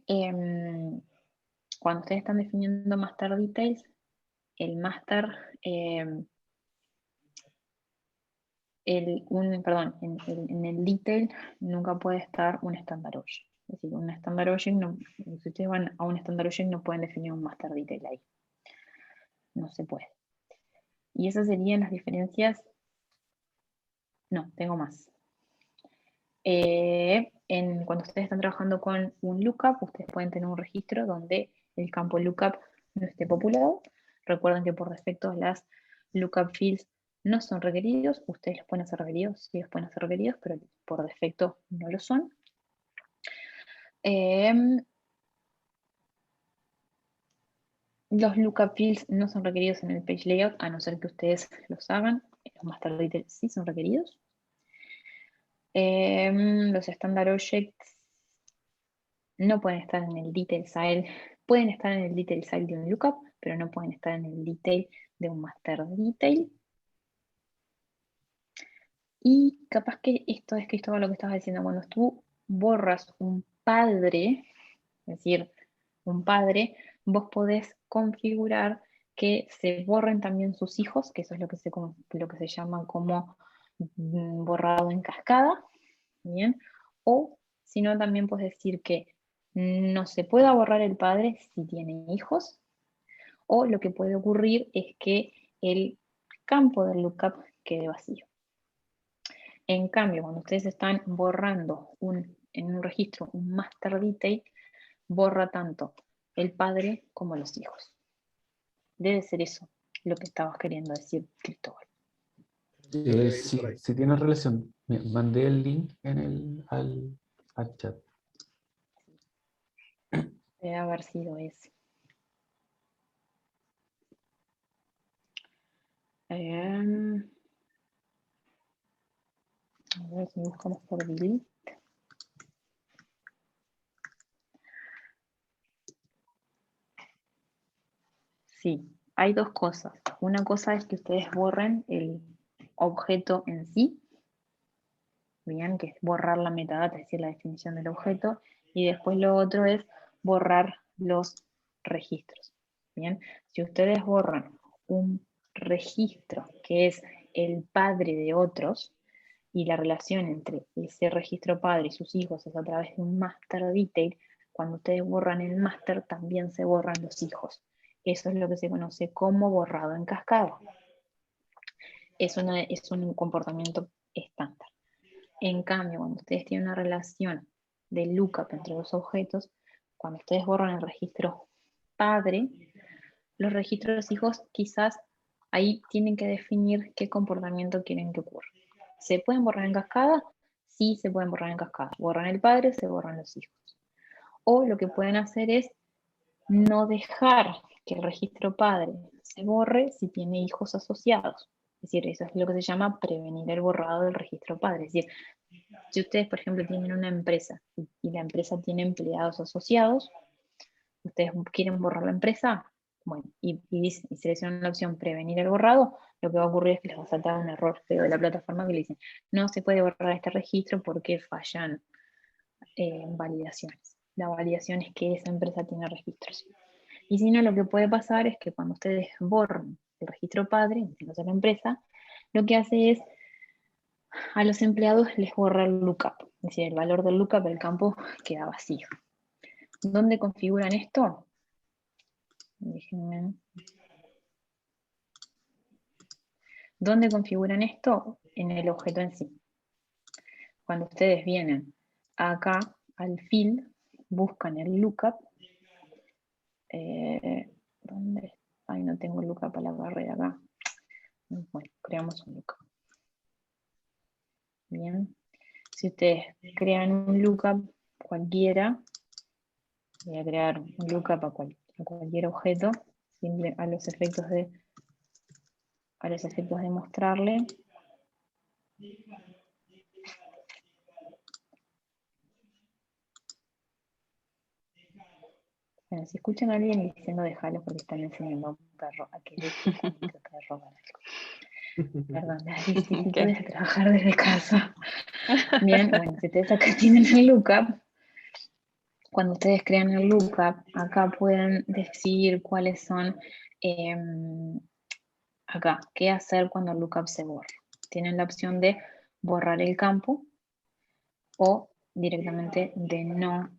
cuando ustedes están definiendo master details, el master, en el detail nunca puede estar un standard object. Es decir, un standard object, si ustedes van a un standard object no pueden definir un master detail ahí. No se puede. Y esas serían las diferencias. No, tengo más. Cuando ustedes están trabajando con un lookup, ustedes pueden tener un registro donde el campo lookup no esté populado. Recuerden que por defecto las lookup fields no son requeridos. Ustedes los pueden hacer requeridos, sí los pueden hacer requeridos, pero por defecto no lo son. Los lookup fields no son requeridos en el page layout, a no ser que ustedes los hagan. Los master details sí son requeridos. Los standard objects no pueden estar en el detail style. Pueden estar en el detail style de un lookup, pero no pueden estar en el detail de un master detail. Y capaz que esto es, Cristóbal, lo que estabas diciendo, cuando tú borras un padre, es decir, un padre, vos podés configurar que se borren también sus hijos, que eso es lo que se llama como borrado en cascada, ¿bien? O si no, también puedes decir que no se pueda borrar el padre si tiene hijos, o lo que puede ocurrir es que el campo del lookup quede vacío. En cambio, cuando ustedes están borrando en un registro un master detail, borra tanto el padre como los hijos. Debe ser eso lo que estabas queriendo decir, Cristóbal. Sí tiene relación. Mandé el link al chat. Debe haber sido ese. A ver si buscamos por delete. Sí, hay dos cosas. Una cosa es que ustedes borren el objeto en sí, bien, que es borrar la metadata, es decir, la definición del objeto, y después lo otro es borrar los registros. Bien, si ustedes borran un registro que es el padre de otros, y la relación entre ese registro padre y sus hijos es a través de un master detail, cuando ustedes borran el master también se borran los hijos. Eso es lo que se conoce como borrado en cascada. Es un comportamiento estándar. En cambio, cuando ustedes tienen una relación de lookup entre dos objetos, cuando ustedes borran el registro padre, los registros hijos quizás ahí tienen que definir qué comportamiento quieren que ocurra. ¿Se pueden borrar en cascada? Sí, se pueden borrar en cascada. Borran el padre, se borran los hijos. O lo que pueden hacer es no dejar que el registro padre se borre si tiene hijos asociados. Es decir, eso es lo que se llama prevenir el borrado del registro padre. Es decir, si ustedes, por ejemplo, tienen una empresa y la empresa tiene empleados asociados, ustedes quieren borrar la empresa, bueno, y seleccionan la opción prevenir el borrado, lo que va a ocurrir es que les va a saltar un error feo de la plataforma que le dicen, no se puede borrar este registro porque fallan validaciones. La validación es que esa empresa tiene registros. Y si no, lo que puede pasar es que cuando ustedes borran el registro padre, en la empresa, lo que hace es a los empleados les borra el lookup. Es decir, el valor del lookup del campo queda vacío. ¿Dónde configuran esto? Déjenme. ¿Dónde configuran esto? En el objeto en sí. Cuando ustedes vienen acá al field, buscan el lookup. ¿Dónde? Ay, no tengo el lookup a la barrera acá. Bueno, creamos un lookup. Bien. Si ustedes crean un lookup cualquiera, voy a crear un lookup a cualquier objeto, simple a los efectos de mostrarle. Bueno, si escuchan a alguien diciendo déjalo porque están enseñando a un perro a que le trata de robar algo. Perdón, las vicisitudes de trabajar desde casa. Bien, bueno, si ustedes acá tienen el lookup, cuando ustedes crean el lookup, acá pueden decidir cuáles son, acá, qué hacer cuando el lookup se borra. Tienen la opción de borrar el campo o directamente de no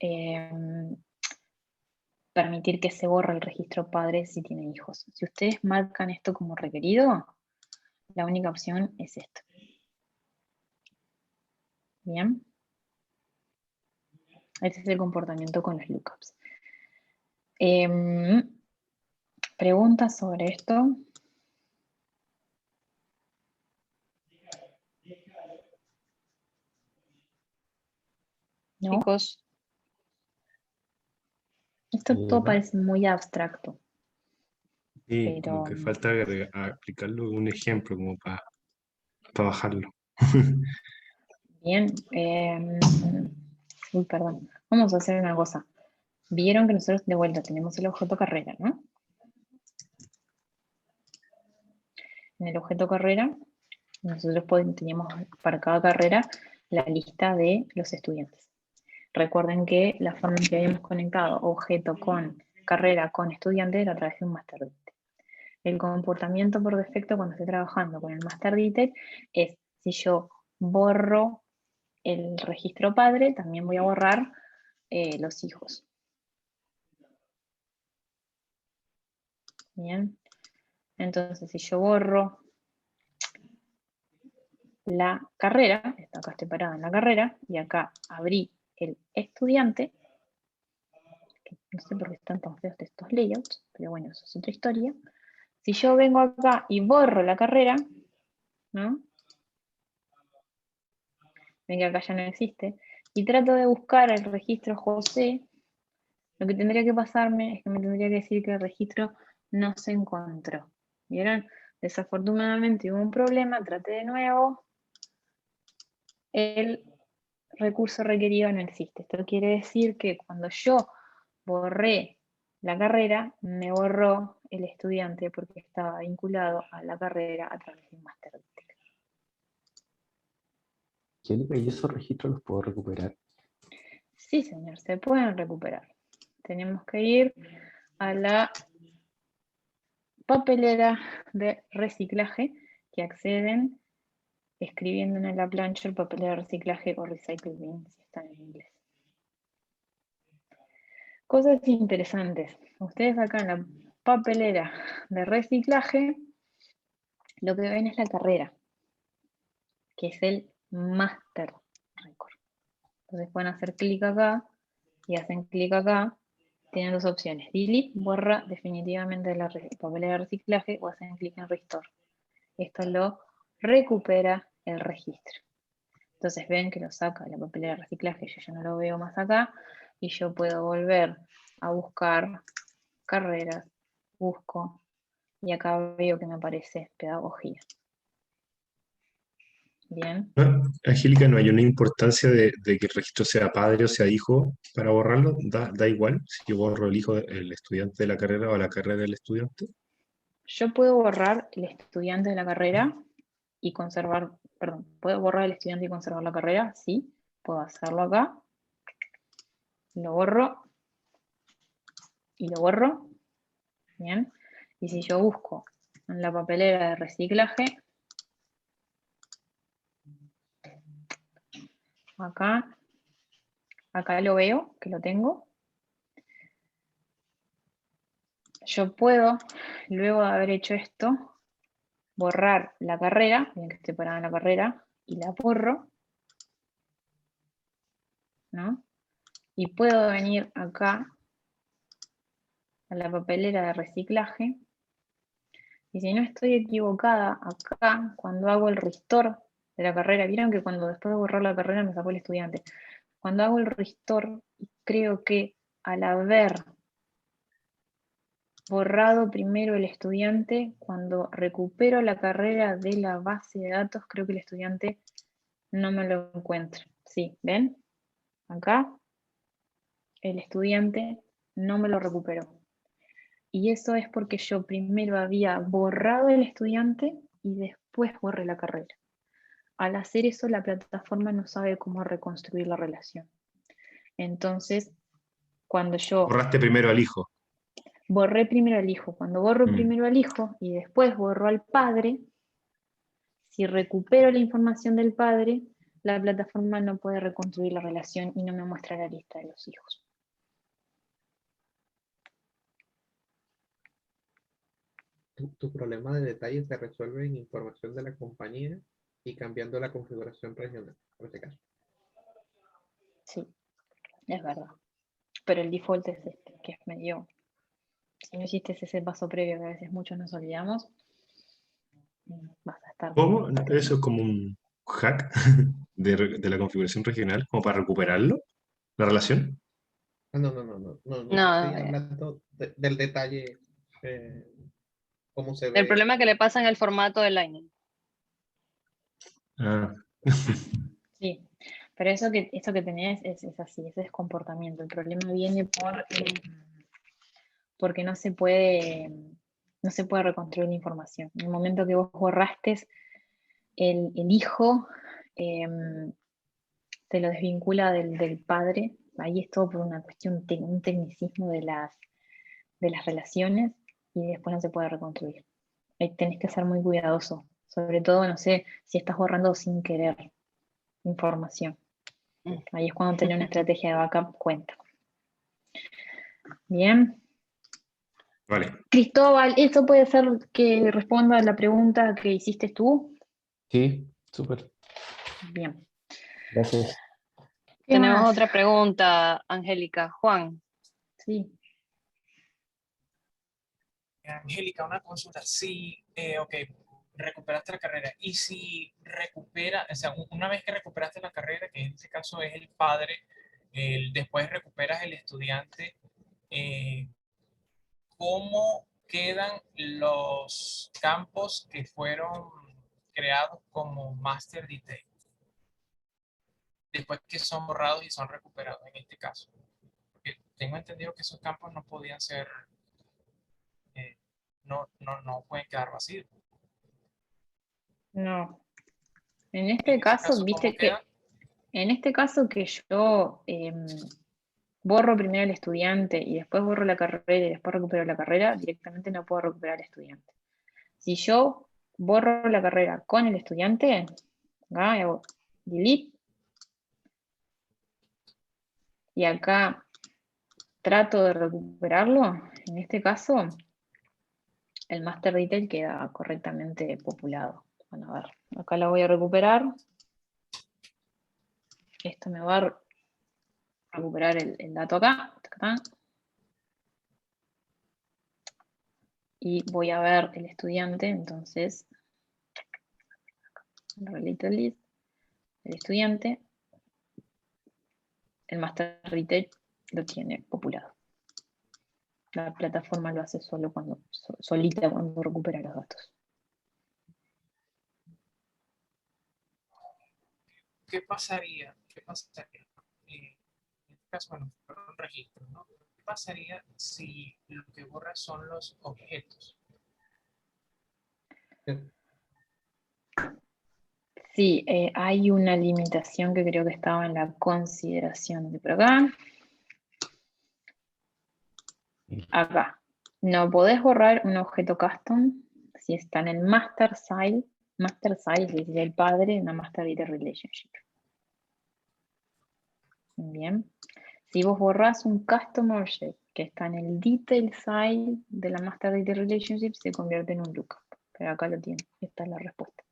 permitir que se borre el registro padre si tiene hijos. Si ustedes marcan esto como requerido, la única opción es esta. Bien. Este es el comportamiento con los lookups. ¿Preguntas sobre esto? ¿No? Chicos, Esto todo No. parece muy abstracto. Sí, Pero como que falta aplicarlo en un ejemplo como para bajarlo. bien. Uy, perdón. Vamos a hacer una cosa. Vieron que nosotros de vuelta tenemos el objeto carrera, ¿no? En el objeto carrera, nosotros teníamos para cada carrera la lista de los estudiantes. Recuerden que la forma en que habíamos conectado objeto con carrera con estudiante era a través de un master detail. El comportamiento por defecto cuando estoy trabajando con el master detail es si yo borro el registro padre, también voy a borrar los hijos. Bien. Entonces, si yo borro la carrera, acá estoy parada en la carrera, y acá abrí el estudiante, que no sé por qué están tan feos estos layouts, pero bueno, eso es otra historia. Si yo vengo acá y borro la carrera, ¿no? Ven que acá ya no existe, y trato de buscar el registro José, lo que tendría que pasarme es que me tendría que decir que el registro no se encontró. ¿Vieron? Desafortunadamente hubo un problema, traté de nuevo, el recurso requerido no existe. Esto quiere decir que cuando yo borré la carrera, me borró el estudiante porque estaba vinculado a la carrera a través de un master detail. Angélica, ¿y esos registros los puedo recuperar? Sí, señor, se pueden recuperar. Tenemos que ir a la papelera de reciclaje que acceden escribiendo en la plancha el papel de reciclaje o recycle bin, si está en inglés. Cosas interesantes. Ustedes acá en la papelera de reciclaje, lo que ven es la carrera, que es el Master Record. Entonces pueden hacer clic acá y hacen clic acá. Tienen dos opciones. Delete, borra definitivamente la papelera de reciclaje, o hacen clic en Restore. Esto lo recupera el registro. Entonces ven que lo saca la papelera de reciclaje, yo ya no lo veo más acá, y yo puedo volver a buscar carreras, busco, y acá veo que me aparece pedagogía. Bien. Angélica, ¿no hay una importancia de que el registro sea padre o sea hijo para borrarlo? Da igual si yo borro el hijo del estudiante de la carrera o la carrera del estudiante? Yo puedo borrar el estudiante de la carrera y conservar, perdón, ¿puedo borrar el estudiante y conservar la carrera? Sí, puedo hacerlo acá. Lo borro y lo borro. Bien. Y si yo busco en la papelera de reciclaje, acá lo veo, que lo tengo. Yo puedo, luego de haber hecho esto, borrar la carrera, bien que estoy parada en la carrera, y la borro, ¿no? Y puedo venir acá a la papelera de reciclaje, y si no estoy equivocada, acá, cuando hago el restore de la carrera, vieron que cuando después de borrar la carrera me sacó el estudiante. Cuando hago el restore, creo que al haber borrado primero el estudiante, cuando recupero la carrera de la base de datos, creo que el estudiante no me lo encuentro. Sí, ¿ven? Acá el estudiante no me lo recuperó. Y eso es porque yo primero había borrado el estudiante y después borré la carrera. Al hacer eso, la plataforma no sabe cómo reconstruir la relación. Entonces, cuando yo Borraste primero al hijo. borré primero al hijo, cuando borro primero al hijo y después borro al padre, si recupero la información del padre, la plataforma no puede reconstruir la relación y no me muestra la lista de los hijos. Tu problema de detalle se resuelve en información de la compañía y cambiando la configuración regional, en este caso. Sí, es verdad. Pero el default es este, que es medio... Si no hiciste ese paso previo, que a veces muchos nos olvidamos, vas a estar... ¿Cómo? ¿Eso es como un hack de la configuración regional, como para recuperarlo, la relación? No No, estoy hablando del detalle, cómo se el ve. problema que le pasa en el formato de Lightning. Ah. Sí, pero eso que tenés es así, ese es comportamiento. El problema viene porque no se puede reconstruir la información. En el momento que vos borraste el hijo, te lo desvincula del padre. Ahí es todo por una cuestión, un tecnicismo de las relaciones, y después no se puede reconstruir. Ahí tenés que ser muy cuidadoso. Sobre todo, no sé, si estás borrando sin querer información. Ahí es cuando tener una estrategia de backup cuenta. Bien. Vale. Cristóbal, ¿eso puede ser que responda a la pregunta que hiciste tú? Sí, súper. Bien. Gracias. ¿Qué Tenemos más? otra pregunta, Angélica. Juan. Sí. Angélica, una consulta. Si, ok, recuperaste la carrera, y si recupera, o sea, una vez que recuperaste la carrera, que en este caso es el padre, después recuperas el estudiante, ¿cómo quedan los campos que fueron creados como master detail? Después que son borrados y son recuperados en este caso. Porque tengo entendido que esos campos no podían ser, no pueden quedar vacíos. No. En este En ese caso, caso, viste ¿cómo queda? en este caso que yo borro primero el estudiante y después borro la carrera y después recupero la carrera, directamente no puedo recuperar al estudiante. Si yo borro la carrera con el estudiante, Acá hago delete. Y acá trato de recuperarlo. En este caso, el master detail queda correctamente populado. Bueno, a ver, acá la voy a recuperar. Esto me va a recuperar el dato acá. Y voy a ver el estudiante, entonces, related list, el estudiante, el master detail lo tiene populado. La plataforma lo hace solo solita cuando recupera los datos. ¿Qué pasaría? En este caso, bueno, fueron registros, ¿no? ¿Qué pasaría si lo que borra son los objetos? Sí, hay una limitación que creo que estaba en la consideración de por acá. Acá. No podés borrar un objeto custom si está en el master style. Master style sería el padre de una master data relationship. Bien. Si vos borrás un custom object que está en el detail style de la master data relationship, se convierte en un lookup. Pero acá lo tiene. Esta es la respuesta.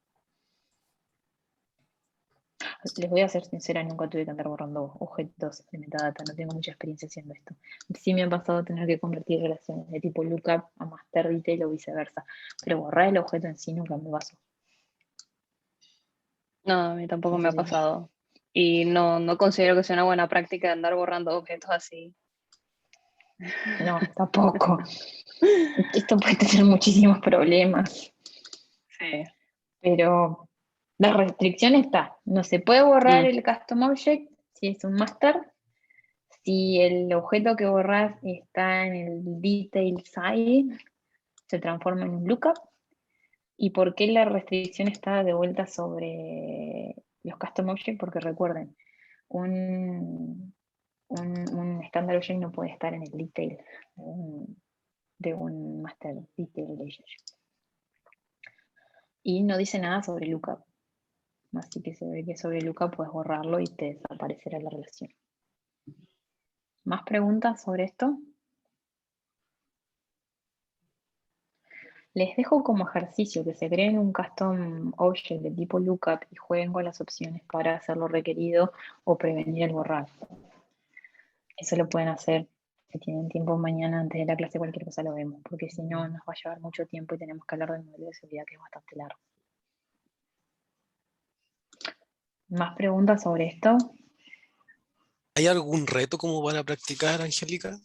Les voy a ser sincera, nunca tuve que andar borrando objetos de metadata, no tengo mucha experiencia haciendo esto. Sí me ha pasado tener que convertir relaciones de tipo lookup a master detail o viceversa, pero borrar el objeto en sí nunca me pasó. No, a mí tampoco Sí, me ha sí. pasado. Y no considero que sea una buena práctica andar borrando objetos así. No, tampoco. Esto puede tener muchísimos problemas, Sí. pero la restricción está. No se puede borrar el custom object si es un master. Si el objeto que borras está en el detail side, se transforma en un lookup. ¿Y por qué la restricción está de vuelta sobre los custom objects? Porque recuerden, un standard object no puede estar en el detail de un master detail relationship. Y no dice nada sobre lookup. Así que se ve que sobre lookup puedes borrarlo y te desaparecerá la relación. ¿Más preguntas sobre esto? Les dejo como ejercicio que se creen un custom object de tipo lookup y jueguen con las opciones para hacer lo requerido o prevenir el borrar. Eso lo pueden hacer si tienen tiempo mañana antes de la clase, cualquier cosa lo vemos, porque si no nos va a llevar mucho tiempo y tenemos que hablar del modelo de seguridad que es bastante largo. ¿Más preguntas sobre esto? ¿Hay algún reto como para practicar, Angélica?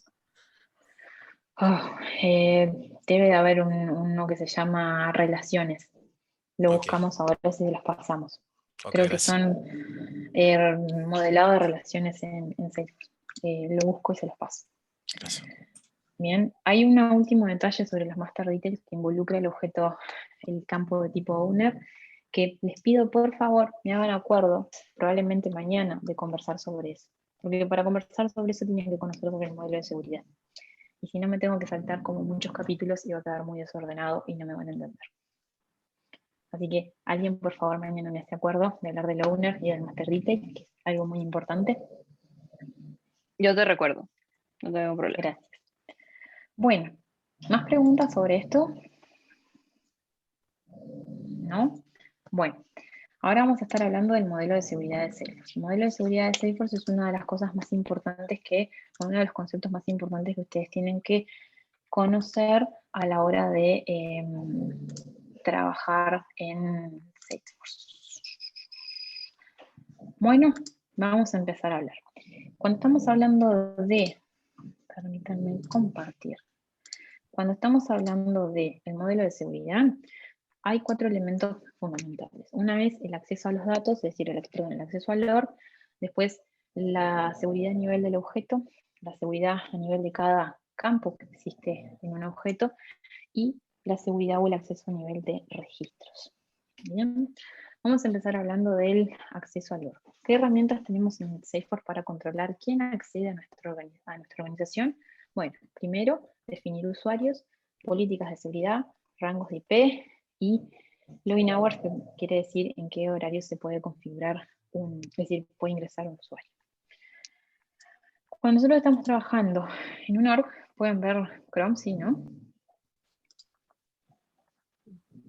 Debe de haber uno que se llama relaciones. Lo Ok. buscamos ahora si las pasamos. Ok, Creo que gracias. son modelado de relaciones en Salesforce. Lo busco y se los paso. Gracias. Bien, hay un último detalle sobre los master details que involucra el objeto, el campo de tipo owner, que les pido por favor me hagan acuerdo, probablemente mañana, de conversar sobre eso. Porque para conversar sobre eso tienen que conocer sobre el modelo de seguridad. Y si no me tengo que saltar como muchos capítulos y va a quedar muy desordenado y no me van a entender. Así que alguien por favor mañana me hace acuerdo de hablar del owner y del master detail, que es algo muy importante. Yo te recuerdo, no tengo problema. Gracias. Bueno, ¿más preguntas sobre esto? ¿No? Bueno, ahora vamos a estar hablando del modelo de seguridad de Salesforce. El modelo de seguridad de Salesforce es una de las cosas más importantes uno de los conceptos más importantes que ustedes tienen que conocer a la hora de trabajar en Salesforce. Bueno, vamos a empezar a hablar. Cuando estamos hablando de, permítanme compartir, cuando estamos hablando del modelo de seguridad, hay 4 elementos fundamentales. Una es el acceso a los datos, es decir, el acceso al lore, después la seguridad a nivel del objeto, la seguridad a nivel de cada campo que existe en un objeto y la seguridad o el acceso a nivel de registros. Bien, vamos a empezar hablando del acceso al lore. ¿Qué herramientas tenemos en Salesforce para controlar quién accede a nuestra organización? Bueno, primero, definir usuarios, políticas de seguridad, rangos de IP y Login hours quiere decir en qué horario se puede configurar es decir, puede ingresar un usuario. Cuando nosotros estamos trabajando en un org, pueden ver Chrome, ¿sí, no?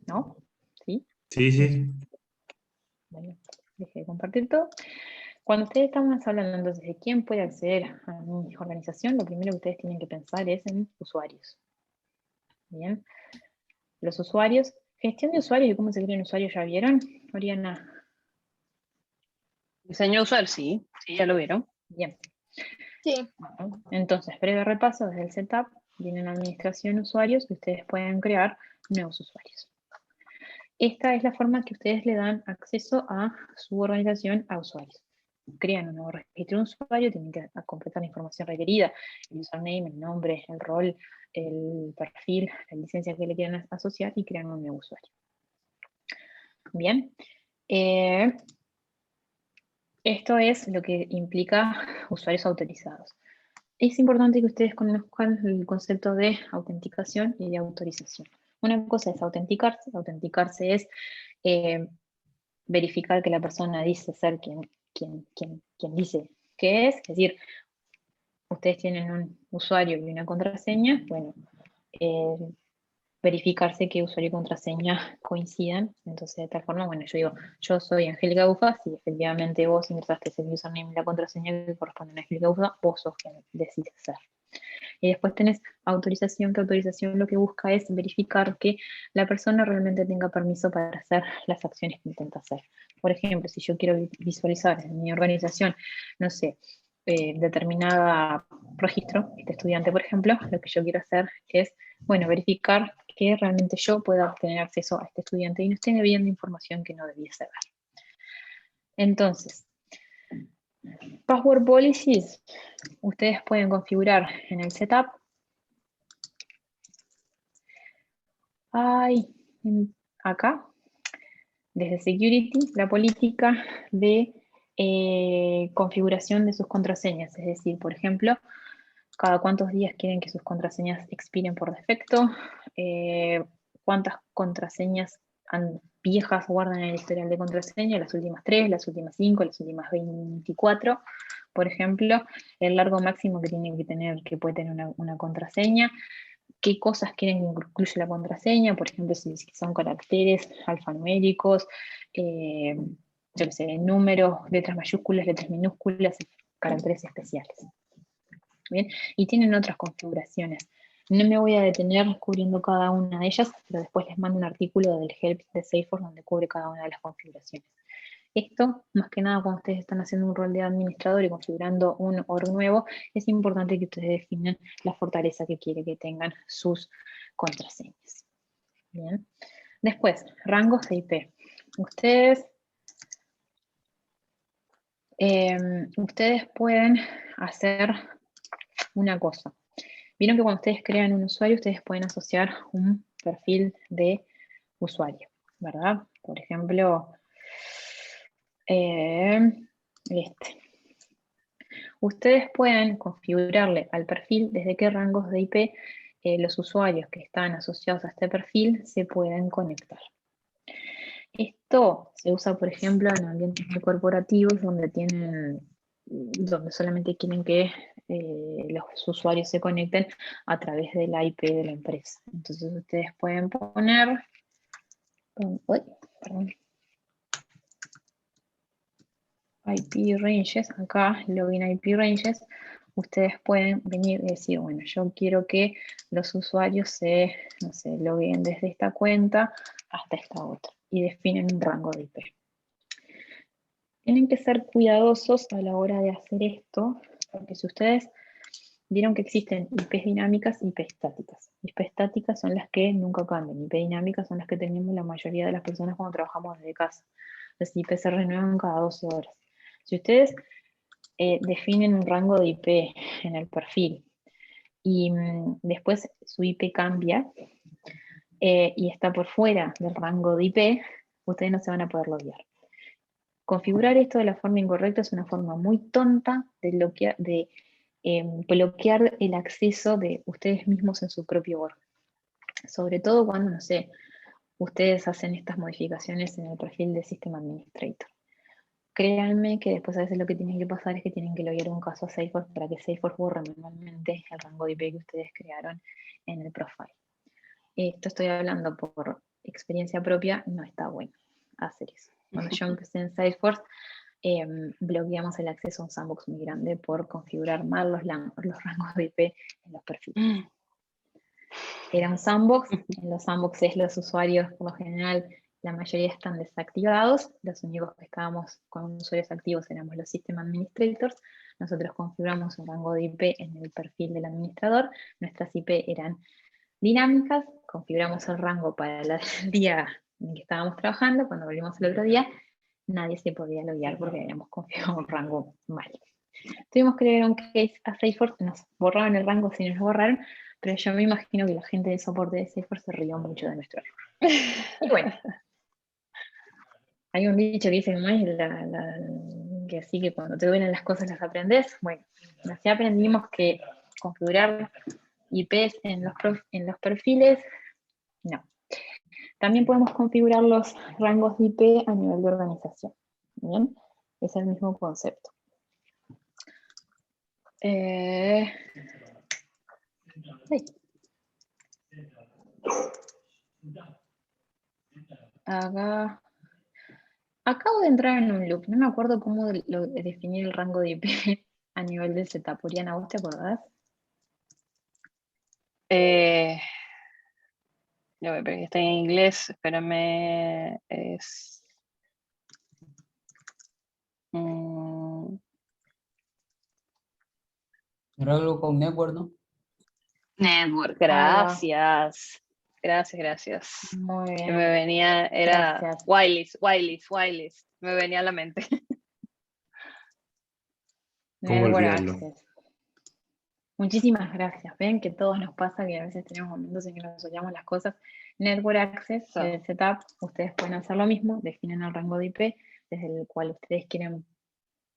¿No? ¿Sí? Sí, sí. Bueno, dejé de compartir todo. Cuando ustedes estamos hablando entonces de quién puede acceder a mi organización, lo primero que ustedes tienen que pensar es en usuarios. Bien. Los usuarios, gestión de usuarios y cómo se crean usuarios, ¿ya vieron? Oriana. Diseño de usuario, sí, ya lo vieron. Bien. Sí. Bueno, entonces, breve repaso desde el setup, vienen administración usuarios y ustedes pueden crear nuevos usuarios. Esta es la forma que ustedes le dan acceso a su organización a usuarios. Crean un nuevo registro de usuario, tienen que completar la información requerida, el username, el nombre, el rol, el perfil, la licencia que le quieran asociar y crean un nuevo usuario. Bien. Esto es lo que implica usuarios autorizados. Es importante que ustedes conozcan el concepto de autenticación y de autorización. Una cosa es autenticarse. Autenticarse es verificar que la persona dice ser quien dice que es decir, ustedes tienen un usuario y una contraseña, bueno, verificarse que usuario y contraseña coincidan, entonces de tal forma, bueno, yo digo, yo soy Angélica Bufa, si efectivamente vos ingresaste ese username y la contraseña que corresponde a Angélica Bufa, vos sos quien decís ser. Y después tenés autorización, que autorización lo que busca es verificar que la persona realmente tenga permiso para hacer las acciones que intenta hacer. Por ejemplo, si yo quiero visualizar en mi organización, no sé, determinada registro, este estudiante, por ejemplo, lo que yo quiero hacer es, bueno, verificar que realmente yo pueda obtener acceso a este estudiante y no esté viendo información que no debiese ver. Entonces, password policies, ustedes pueden configurar en el setup. Acá, desde Security, la política de configuración de sus contraseñas. Es decir, por ejemplo, cada cuántos días quieren que sus contraseñas expiren por defecto, cuántas contraseñas viejas guardan en el historial de contraseña, las últimas 3, las últimas 5, las últimas 24, por ejemplo, el largo máximo que tiene que tener, que puede tener una contraseña, qué cosas quieren que incluya la contraseña, por ejemplo, si son caracteres alfanuméricos, yo qué sé, números, letras mayúsculas, letras minúsculas, caracteres especiales. Bien, y tienen otras configuraciones. No me voy a detener cubriendo cada una de ellas, pero después les mando un artículo del help de Salesforce donde cubre cada una de las configuraciones. Esto, más que nada, cuando ustedes están haciendo un rol de administrador y configurando un org nuevo, es importante que ustedes definan la fortaleza que quiere que tengan sus contraseñas. Bien. Después, rangos de IP. Ustedes pueden hacer una cosa. Vieron que cuando ustedes crean un usuario, ustedes pueden asociar un perfil de usuario, ¿verdad? Por ejemplo, Ustedes pueden configurarle al perfil desde qué rangos de IP los usuarios que están asociados a este perfil se pueden conectar. Esto se usa, por ejemplo, en ambientes muy corporativos donde solamente quieren que los usuarios se conecten a través de la IP de la empresa. Entonces ustedes pueden poner, IP ranges, acá login IP ranges, ustedes pueden venir y decir, bueno, yo quiero que los usuarios se, no sé, loguen desde esta cuenta hasta esta otra y definen un rango de IP. Tienen que ser cuidadosos a la hora de hacer esto, porque si ustedes vieron que existen IPs dinámicas y IP estáticas. IP estáticas son las que nunca cambian, IP dinámicas son las que tenemos la mayoría de las personas cuando trabajamos desde casa. Las IP se renuevan cada 12 horas. Si ustedes definen un rango de IP en el perfil y después su IP cambia y está por fuera del rango de IP, ustedes no se van a poder loguear. Configurar esto de la forma incorrecta es una forma muy tonta de bloquear el acceso de ustedes mismos en su propio org. Sobre todo cuando, no sé, ustedes hacen estas modificaciones en el perfil de System Administrator. Créanme que después a veces lo que tienen que pasar es que tienen que loguear un caso a Salesforce para que Salesforce borre manualmente el rango de IP que ustedes crearon en el profile. Esto estoy hablando por experiencia propia, no está bueno hacer eso. Cuando yo empecé en Salesforce, bloqueamos el acceso a un sandbox muy grande por configurar mal los rangos de IP en los perfiles. Era un sandbox, en los sandboxes los usuarios por lo general, la mayoría están desactivados, los únicos que estábamos con usuarios activos éramos los System Administrators, nosotros configuramos un rango de IP en el perfil del administrador, nuestras IP eran dinámicas, configuramos el rango para el día en que estábamos trabajando, cuando volvimos el otro día, nadie se podía loguear porque habíamos configurado un rango mal. Tuvimos que leer un case a Salesforce, nos borraron el rango si nos lo borraron, pero yo me imagino que la gente de soporte de Salesforce se rió mucho de nuestro error. Y bueno, hay un dicho que dice que así que cuando te duelen las cosas las aprendes. Bueno, así aprendimos que configurar IPs en los perfiles, no. También podemos configurar los rangos de IP a nivel de organización. ¿Bien? Es el mismo concepto. Acá. Acabo de entrar en un loop, no me acuerdo cómo definir el rango de IP a nivel del setup. Oriana, ¿vos te acordás? Ya voy, pero está en inglés, espérame, es... Era algo con network, ¿no? Network, gracias. Gracias. Muy bien. Que me venía, era Gracias. wireless, me venía a la mente. ¿Cómo Network olvidarlo? Access. Muchísimas gracias. Ven que todos nos pasa que a veces tenemos momentos en que nos olvidamos las cosas. Network Access, So. el setup, ustedes pueden hacer lo mismo, definen el rango de IP desde el cual ustedes quieren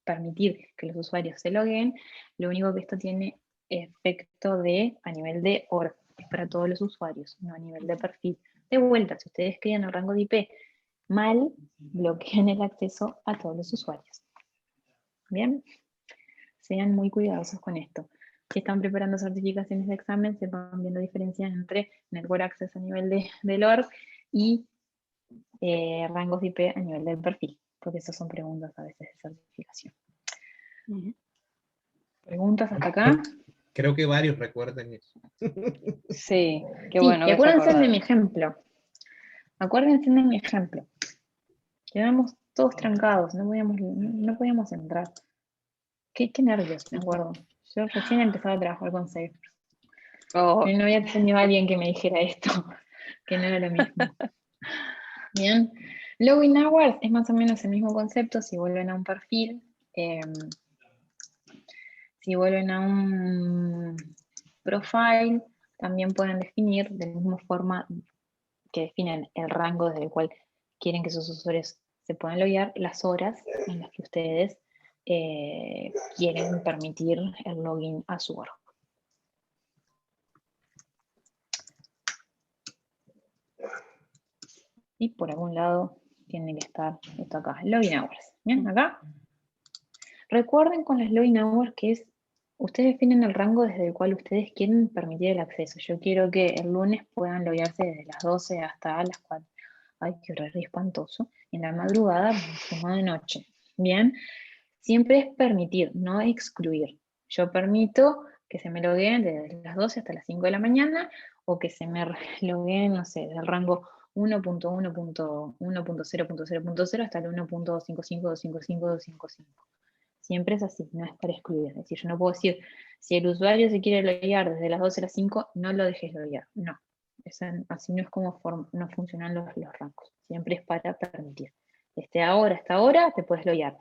permitir que los usuarios se loguen. Lo único que esto tiene efecto a nivel de org, es para todos los usuarios, no a nivel de perfil. De vuelta, si ustedes crean el rango de IP mal, bloquean el acceso a todos los usuarios. Bien, sean muy cuidadosos con esto. Si están preparando certificaciones de examen, sepan bien la diferencia entre Network Access a nivel del org y rangos de IP a nivel del perfil, porque esas son preguntas a veces de certificación. ¿Preguntas hasta acá? Creo que varios recuerdan eso. Sí, qué Sí, bueno. y Que se acuérdense de acordaron. mi ejemplo. Acuérdense de mi ejemplo. Quedamos todos trancados, no podíamos entrar. Qué nervios, me acuerdo. Yo recién empezaba a trabajar con Salesforce. Oh, No había tenido a alguien que me dijera esto, que no era lo mismo. Bien. Login hours es más o menos el mismo concepto. Si vuelven a un perfil, si vuelven a un profile, también pueden definir de la misma forma que definen el rango desde el cual quieren que sus usuarios se puedan loguear, las horas en las que ustedes quieren permitir el login a su org. Y por algún lado tiene que estar esto acá, login hours. ¿Bien? Acá. Recuerden con las login hours que es, ustedes definen el rango desde el cual ustedes quieren permitir el acceso. Yo quiero que el lunes puedan loguearse desde las 12 hasta las 4. Ay, qué horario espantoso. En la madrugada, como de noche. Bien. Siempre es permitir, no excluir. Yo permito que se me logueen desde las 12 hasta las 5 de la mañana o que se me logueen, no sé, del rango 1.1.1.0.0.0 hasta el 1.255.255.255. Siempre es así, no es para excluir. Es decir, yo no puedo decir, si el usuario se quiere loguear desde las 12 a las 5, no lo dejes loguear. No, así no es como no funcionan los rangos. Siempre es para permitir. Desde ahora hasta ahora te puedes loguear.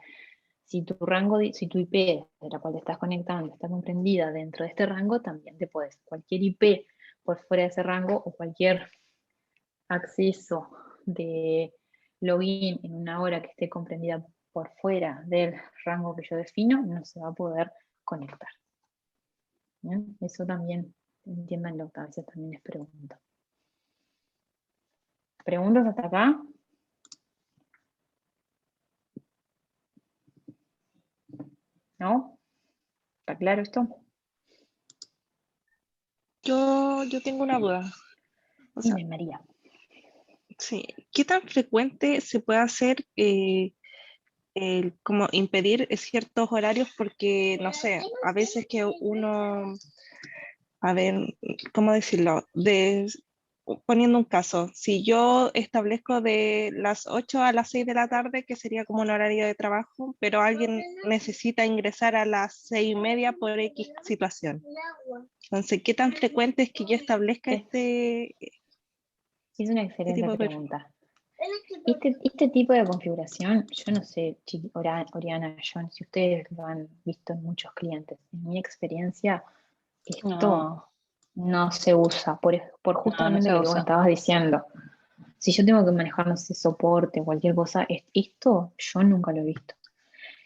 Si tu IP de la cual te estás conectando está comprendida dentro de este rango, también te puedes. Cualquier IP por fuera de ese rango o cualquier acceso de login en una hora que esté comprendida por fuera del rango que yo defino, no se va a poder conectar. ¿Bien? Eso también, entiéndanlo, a veces también es pregunta. ¿Preguntas hasta acá? ¿No? ¿Está claro esto? Yo tengo una duda. O sea, Dime, María. sí, ¿qué tan frecuente se puede hacer como impedir ciertos horarios? Porque, no sé, a veces que uno, a ver, ¿cómo decirlo? Poniendo un caso, si yo establezco de las 8 a las 6 de la tarde, que sería como un horario de trabajo, pero alguien necesita ingresar a las 6:30 por X situación. Entonces, ¿qué tan frecuente es que yo establezca Es una excelente tipo de pregunta. Este tipo de configuración, yo no sé, Oriana, John, si ustedes lo han visto en muchos clientes. En mi experiencia, esto no se usa, por justamente se lo que vos usa. estabas diciendo. Si yo tengo que manejar, no sé, soporte, cualquier cosa, esto yo nunca lo he visto.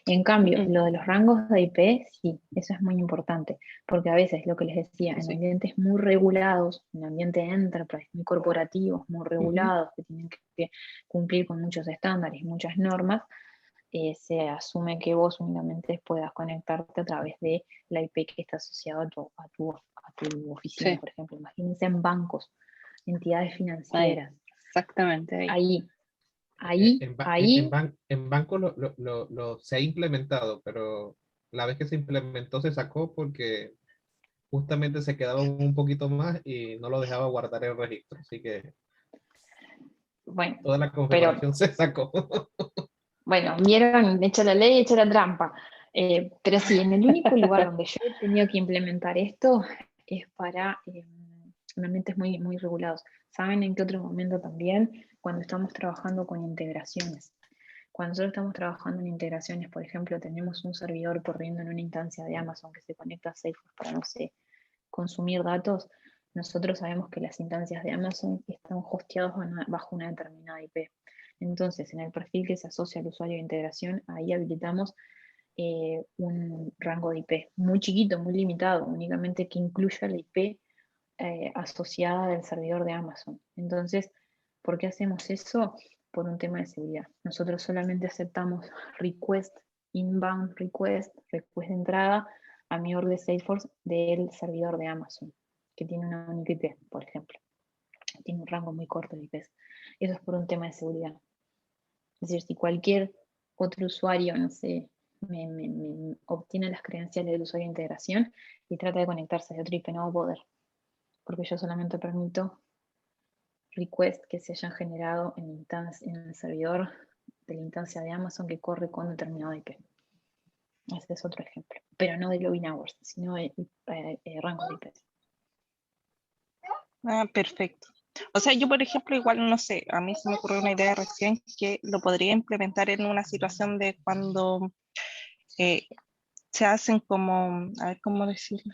En cambio, lo de los rangos de IP, sí, eso es muy importante, porque a veces, lo que les decía, en ambientes muy regulados, en ambientes enterprise, muy corporativos, muy regulados, que tienen que cumplir con muchos estándares y muchas normas, se asume que vos únicamente puedas conectarte a través de la IP que está asociada a tu oficina, por ejemplo. Imagínense en bancos, entidades financieras. Exactamente. En banco lo se ha implementado, pero la vez que se implementó se sacó porque justamente se quedaba un poquito más y no lo dejaba guardar el registro. Así que bueno, toda la configuración se sacó. Bueno, vieron, hecha la ley, hecha la trampa. Pero sí, en el único lugar donde yo he tenido que implementar esto es para ambientes muy, muy regulados. ¿Saben en qué otro momento también? Cuando estamos trabajando con integraciones. Cuando nosotros estamos trabajando en integraciones, por ejemplo, tenemos un servidor corriendo en una instancia de Amazon que se conecta a Salesforce para, no sé, consumir datos. Nosotros sabemos que las instancias de Amazon están hosteadas bajo una determinada IP. Entonces, en el perfil que se asocia al usuario de integración, ahí habilitamos un rango de IP muy chiquito, muy limitado, únicamente que incluya la IP asociada del servidor de Amazon. Entonces, ¿por qué hacemos eso? Por un tema de seguridad. Nosotros solamente aceptamos request, inbound request de entrada a mi org de Salesforce del servidor de Amazon, que tiene una única IP, por ejemplo. Tiene un rango muy corto de IPs. Eso es por un tema de seguridad. Es decir, si cualquier otro usuario, no sé, me obtiene las credenciales del usuario de integración y trata de conectarse de otro IP, no va a poder, porque yo solamente permito requests que se hayan generado en el servidor de la instancia de Amazon que corre con determinado IP. Ese es otro ejemplo, pero no de login hours, sino de rango de IP. Ah, perfecto. O sea, yo, por ejemplo, igual, no sé, a mí se me ocurrió una idea recién que lo podría implementar en una situación de cuando se hacen como, a ver cómo decirlo,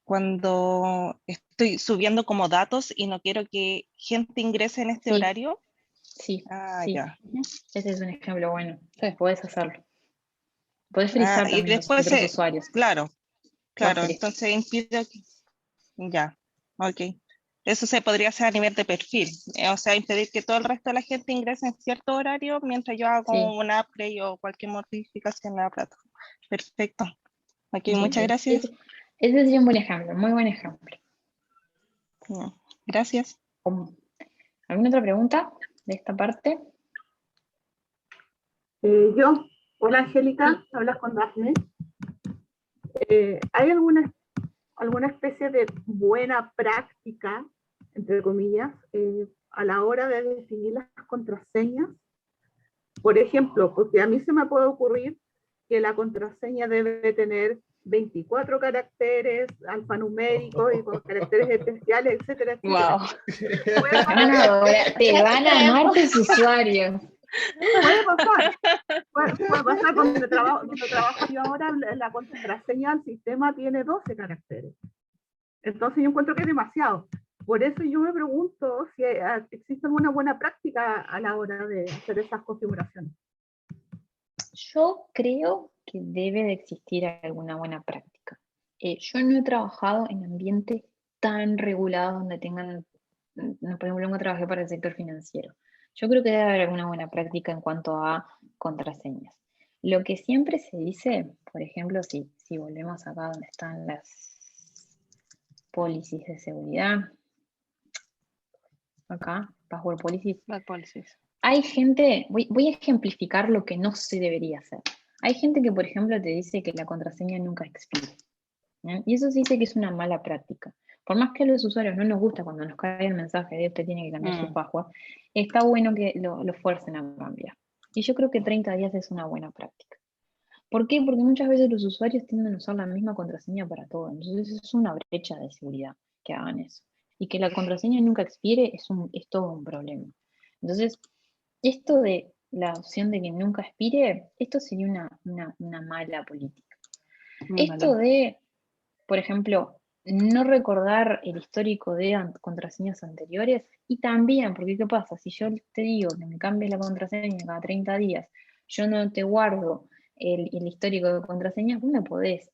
cuando estoy subiendo como datos y no quiero que gente ingrese en este horario. Sí, sí. Ya. Ese es un ejemplo bueno. Puedes hacerlo. Puedes frizar y también después los otros usuarios. Claro, entonces impide que... Ya, ok. Eso se podría hacer a nivel de perfil, o sea, impedir que todo el resto de la gente ingrese en cierto horario mientras yo hago una upgrade o cualquier modificación en la plataforma. Perfecto. Ok, muchas gracias. Ese sería un buen ejemplo, muy buen ejemplo. Gracias. ¿Alguna otra pregunta de esta parte? Yo. Hola, Angélica, hablas con Daphne. ¿Hay alguna especie de buena práctica, entre comillas, a la hora de definir las contraseñas? Por ejemplo, porque a mí se me puede ocurrir que la contraseña debe tener 24 caracteres alfanuméricos y con caracteres especiales, etcétera, etcétera. Wow. Te van a amar tus usuarios. Puede pasar donde trabajo yo ahora, la contraseña del sistema tiene 12 caracteres. Entonces yo encuentro que es demasiado. Por eso yo me pregunto si existe alguna buena práctica a la hora de hacer esas configuraciones. Yo creo que debe de existir alguna buena práctica. Yo no he trabajado en ambientes tan regulados donde tengan por ejemplo, nunca trabajé para el sector financiero. Yo creo que debe haber alguna buena práctica en cuanto a contraseñas. Lo que siempre se dice, por ejemplo, si volvemos acá donde están las policies de seguridad, acá, password policies. Bad policies. Hay gente, voy a ejemplificar lo que no se debería hacer. Hay gente que, por ejemplo, te dice que la contraseña nunca expira. ¿Bien? Y eso se dice que es una mala práctica. Por más que a los usuarios no nos gusta cuando nos cae el mensaje de usted tiene que cambiar su password, está bueno que lo fuercen a cambiar. Y yo creo que 30 días es una buena práctica. ¿Por qué? Porque muchas veces los usuarios tienden a usar la misma contraseña para todo. Entonces es una brecha de seguridad que hagan eso. Y que la contraseña nunca expire es todo un problema. Entonces, esto de la opción de que nunca expire, esto sería una mala política. Esto de, por ejemplo, no recordar el histórico de contraseñas anteriores, y también, porque ¿qué pasa? Si yo te digo que me cambies la contraseña cada 30 días, yo no te guardo el histórico de contraseñas, vos me podés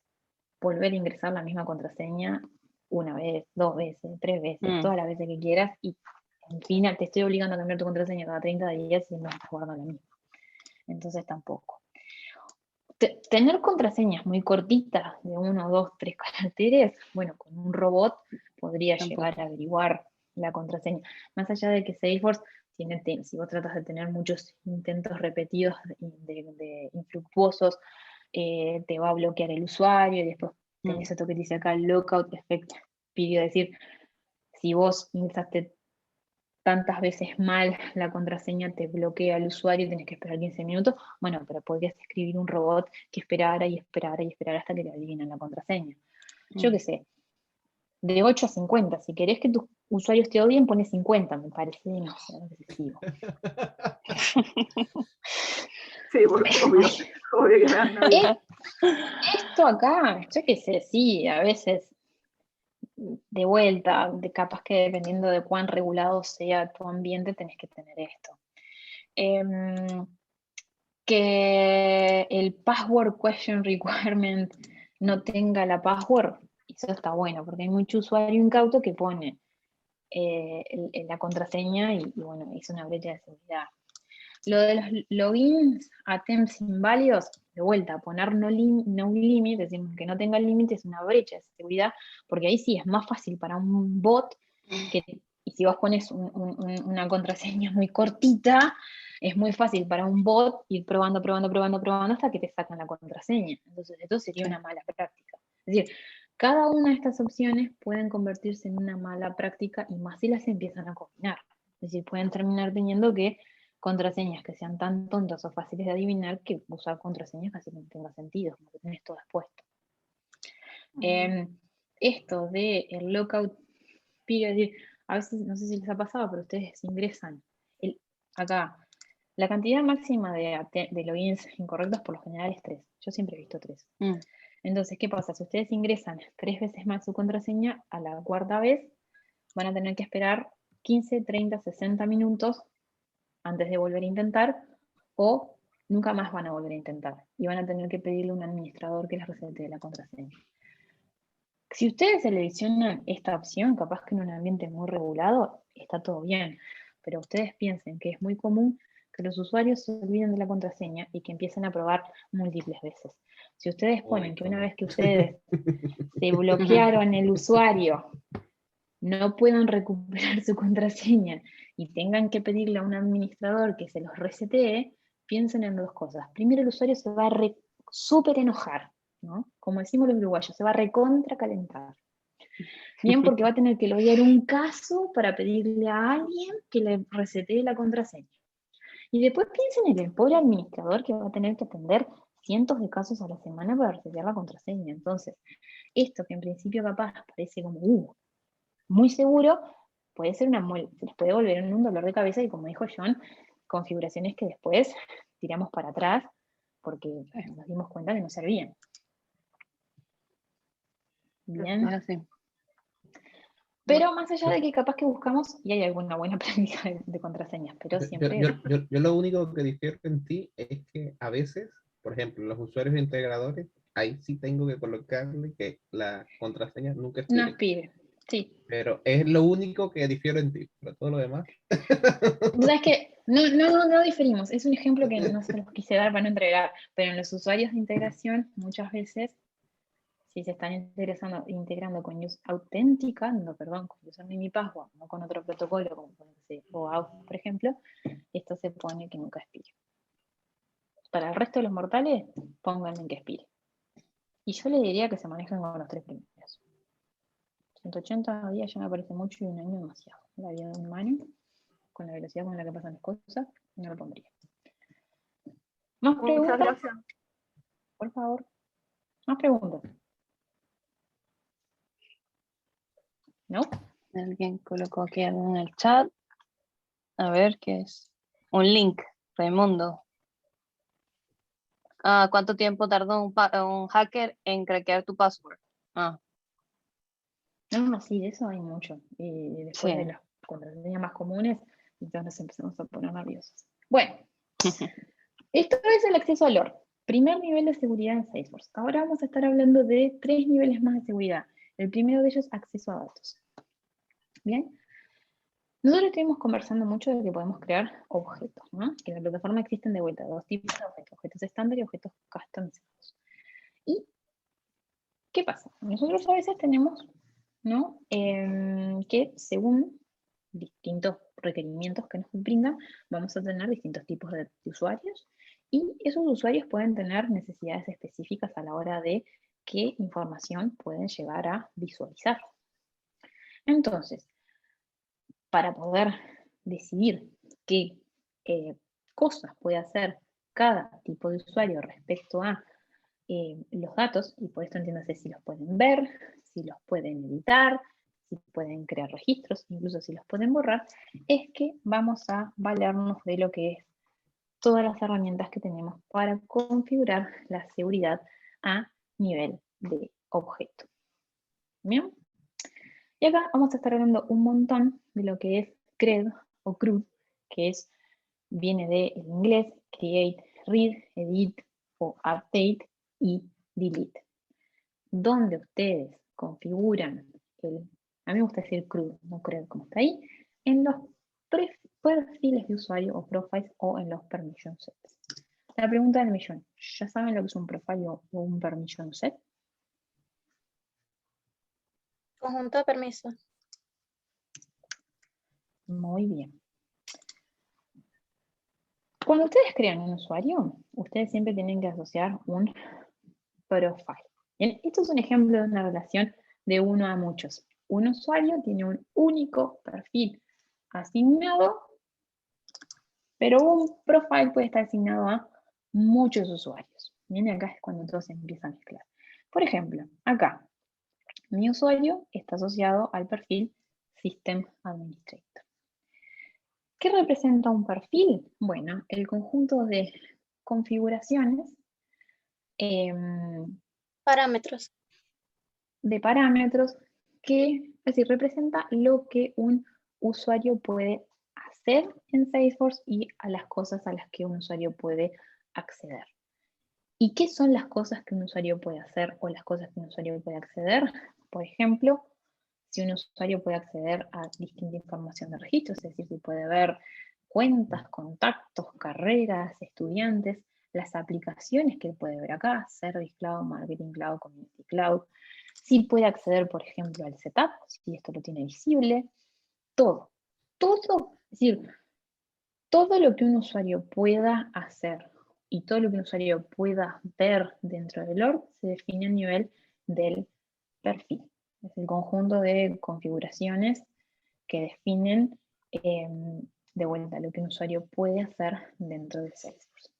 volver a ingresar la misma contraseña una vez, 2 veces, 3 veces, todas las veces que quieras, y al final te estoy obligando a cambiar tu contraseña cada 30 días y no estás guardando la misma. Entonces tampoco. Tener contraseñas muy cortitas, de 1, 2, 3 caracteres, bueno, con un robot podría llegar a averiguar la contraseña. Más allá de que Salesforce si vos tratas de tener muchos intentos repetidos de infructuosos, te va a bloquear el usuario, y después tenés esto que dice acá, lockout effect, pidió decir, si vos ingresaste tantas veces mal la contraseña, te bloquea al usuario y tenés que esperar 15 minutos, bueno, pero podrías escribir un robot que esperara y esperara y esperara hasta que le adivinen la contraseña. Yo qué sé, de 8 a 50, si querés que tus usuarios te odien, pones 50, me parece demasiado excesivo. Sí, porque obvio que me dan Navidad. Esto acá, yo qué sé, sí, a veces de vuelta, capaz que dependiendo de cuán regulado sea tu ambiente, tenés que tener esto. Que el password question requirement no tenga la password, eso está bueno, porque hay mucho usuario incauto que pone la contraseña y bueno, es una brecha de seguridad. Lo de los logins a temps inválidos, de vuelta, poner no limit, es decir, que no tenga límite, es una brecha de seguridad, porque ahí sí es más fácil para un bot, y si vos pones una contraseña muy cortita, es muy fácil para un bot ir probando hasta que te sacan la contraseña. Entonces, esto sería una mala práctica. Es decir, cada una de estas opciones pueden convertirse en una mala práctica, y más si las empiezan a combinar. Es decir, pueden terminar teniendo que contraseñas que sean tan tontas o fáciles de adivinar que usar contraseñas casi no tenga sentido, como que tenés todo expuesto. Esto de el lockout period, es decir, a veces, no sé si les ha pasado, pero ustedes ingresan acá, la cantidad máxima de logins incorrectos por lo general es 3. Yo siempre he visto 3. Entonces, ¿qué pasa? Si ustedes ingresan 3 veces más su contraseña, a la 4ª vez van a tener que esperar 15, 30, 60 minutos antes de volver a intentar, o nunca más van a volver a intentar, y van a tener que pedirle a un administrador que les resete la contraseña. Si ustedes seleccionan esta opción, capaz que en un ambiente muy regulado, está todo bien, pero ustedes piensen que es muy común que los usuarios se olviden de la contraseña y que empiecen a probar múltiples veces. Si ustedes ponen que una vez que ustedes se bloquearon el usuario, no puedan recuperar su contraseña y tengan que pedirle a un administrador que se los resetee, piensen en 2 cosas. Primero, el usuario se va a súper enojar, ¿no? Como decimos los uruguayos, se va a recontracalentar. Bien, porque va a tener que loguear un caso para pedirle a alguien que le resetee la contraseña. Y después piensen en el pobre administrador que va a tener que atender cientos de casos a la semana para resetear la contraseña. Entonces, esto que en principio capaz parece como muy seguro, puede ser se les puede volver un dolor de cabeza, y como dijo John, configuraciones que después tiramos para atrás porque nos dimos cuenta que no servían. Bien. Ahora sí. Pero más allá de que capaz que buscamos, y hay alguna buena práctica de contraseñas, pero siempre... Yo lo único que difiero en ti es que a veces, por ejemplo, los usuarios integradores, ahí sí tengo que colocarle que la contraseña nunca expire. No expire. Sí. Pero es lo único que difiere en ti, pero todo lo demás. ¿Sabes qué? No diferimos. Es un ejemplo que no se los quise dar para no entregar, pero en los usuarios de integración, muchas veces, si se están integrando con use autenticando, perdón, con username y password, no con otro protocolo, como puede ser OAuth, por ejemplo, esto se pone que nunca expire. Para el resto de los mortales, pónganle que expire. Y yo le diría que se manejen con los 3 primeros. 180 días ya me parece mucho y un año demasiado. La vida de un humano, con la velocidad con la que pasan las cosas, no lo pondría. ¿Más Muchas preguntas? gracias. Por favor. ¿Más preguntas? ¿No? Alguien colocó aquí algo en el chat. A ver, ¿qué es? Un link, Raimundo. ¿Cuánto tiempo tardó un hacker en craquear tu password? No, sí, de eso hay mucho. Y después Sí. de las contraseñas más comunes, entonces nos empezamos a poner nerviosos. Bueno, esto es el acceso al OR. Primer nivel de seguridad en Salesforce. Ahora vamos a estar hablando de 3 niveles más de seguridad. El primero de ellos, acceso a datos. Bien. Nosotros estuvimos conversando mucho de que podemos crear objetos, ¿no? Que en la plataforma existen de vuelta 2 tipos de objetos, objetos estándar y objetos customizados. ¿Y qué pasa? Nosotros a veces tenemos, ¿no? Que según distintos requerimientos que nos brindan, vamos a tener distintos tipos de usuarios y esos usuarios pueden tener necesidades específicas a la hora de qué información pueden llegar a visualizar. Entonces, para poder decidir qué cosas puede hacer cada tipo de usuario respecto a los datos, y por esto entiéndase si los pueden ver, si los pueden editar, si pueden crear registros, incluso si los pueden borrar, es que vamos a valernos de lo que es todas las herramientas que tenemos para configurar la seguridad a nivel de objeto. ¿Bien? Y acá vamos a estar hablando un montón de lo que es CRED o CRUD, que viene del inglés create, read, edit o update y delete, donde ustedes configuran a mí me gusta decir CRUD, no CRED como está ahí, en los perfiles de usuario o profiles o en los permission sets. La pregunta del millón, ¿ya saben lo que es un profile o un permission set? Conjunto de permisos. Muy bien. Cuando ustedes crean un usuario, ustedes siempre tienen que asociar un profile. Bien, esto es un ejemplo de una relación de uno a muchos. Un usuario tiene un único perfil asignado, pero un profile puede estar asignado a muchos usuarios. Bien, acá es cuando todo se empieza a mezclar. Por ejemplo, acá, mi usuario está asociado al perfil System Administrator. ¿Qué representa un perfil? Bueno, el conjunto de configuraciones, parámetros. De parámetros que, es decir, representa lo que un usuario puede hacer en Salesforce y a las cosas a las que un usuario puede acceder. ¿Y qué son las cosas que un usuario puede hacer o las cosas que un usuario puede acceder? Por ejemplo, si un usuario puede acceder a distinta información de registros, es decir, si puede ver cuentas, contactos, carreras, estudiantes, las aplicaciones que él puede ver acá, Service Cloud, Marketing Cloud, Community Cloud, si puede acceder, por ejemplo, al setup, si esto lo tiene visible, todo, es decir, todo lo que un usuario pueda hacer y todo lo que un usuario pueda ver dentro del org se define a nivel del perfil. Es el conjunto de configuraciones que definen de vuelta lo que un usuario puede hacer dentro de Salesforce.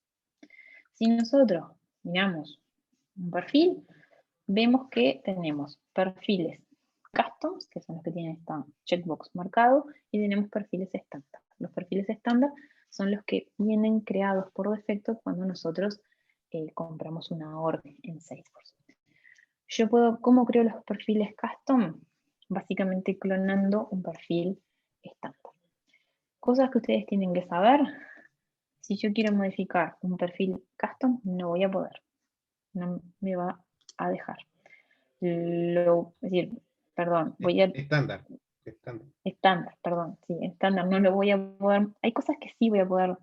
Si nosotros miramos un perfil, vemos que tenemos perfiles customs, que son los que tienen esta checkbox marcado, y tenemos perfiles estándar. Los perfiles estándar son los que vienen creados por defecto cuando nosotros compramos una orden en Salesforce. ¿Cómo creo los perfiles custom? Básicamente clonando un perfil estándar. Cosas que ustedes tienen que saber. Si yo quiero modificar un perfil custom, no voy a poder. No me va a dejar. Es decir, perdón, voy a... Estándar. Estándar, perdón, sí, estándar, no lo voy a poder... Hay cosas que sí voy a poder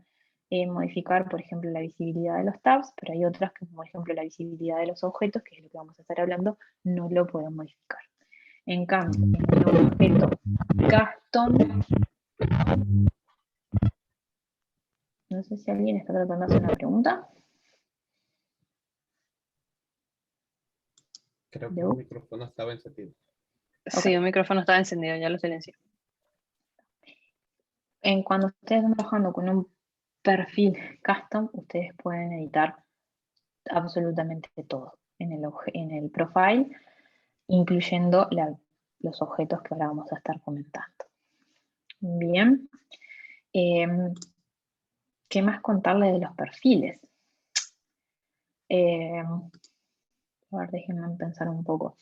modificar, por ejemplo, la visibilidad de los tabs, pero hay otras que, por ejemplo, la visibilidad de los objetos, que es lo que vamos a estar hablando, no lo puedo modificar. En cambio, en el objeto custom, no sé si alguien está tratando de hacer una pregunta. Creo que el micrófono estaba encendido. Sí, el micrófono estaba encendido, ya lo silencié. Cuando ustedes están trabajando con un perfil custom, ustedes pueden editar absolutamente todo en el profile, incluyendo los objetos que ahora vamos a estar comentando. Bien. ¿Qué más contarles de los perfiles? A ver, déjenme pensar un poco.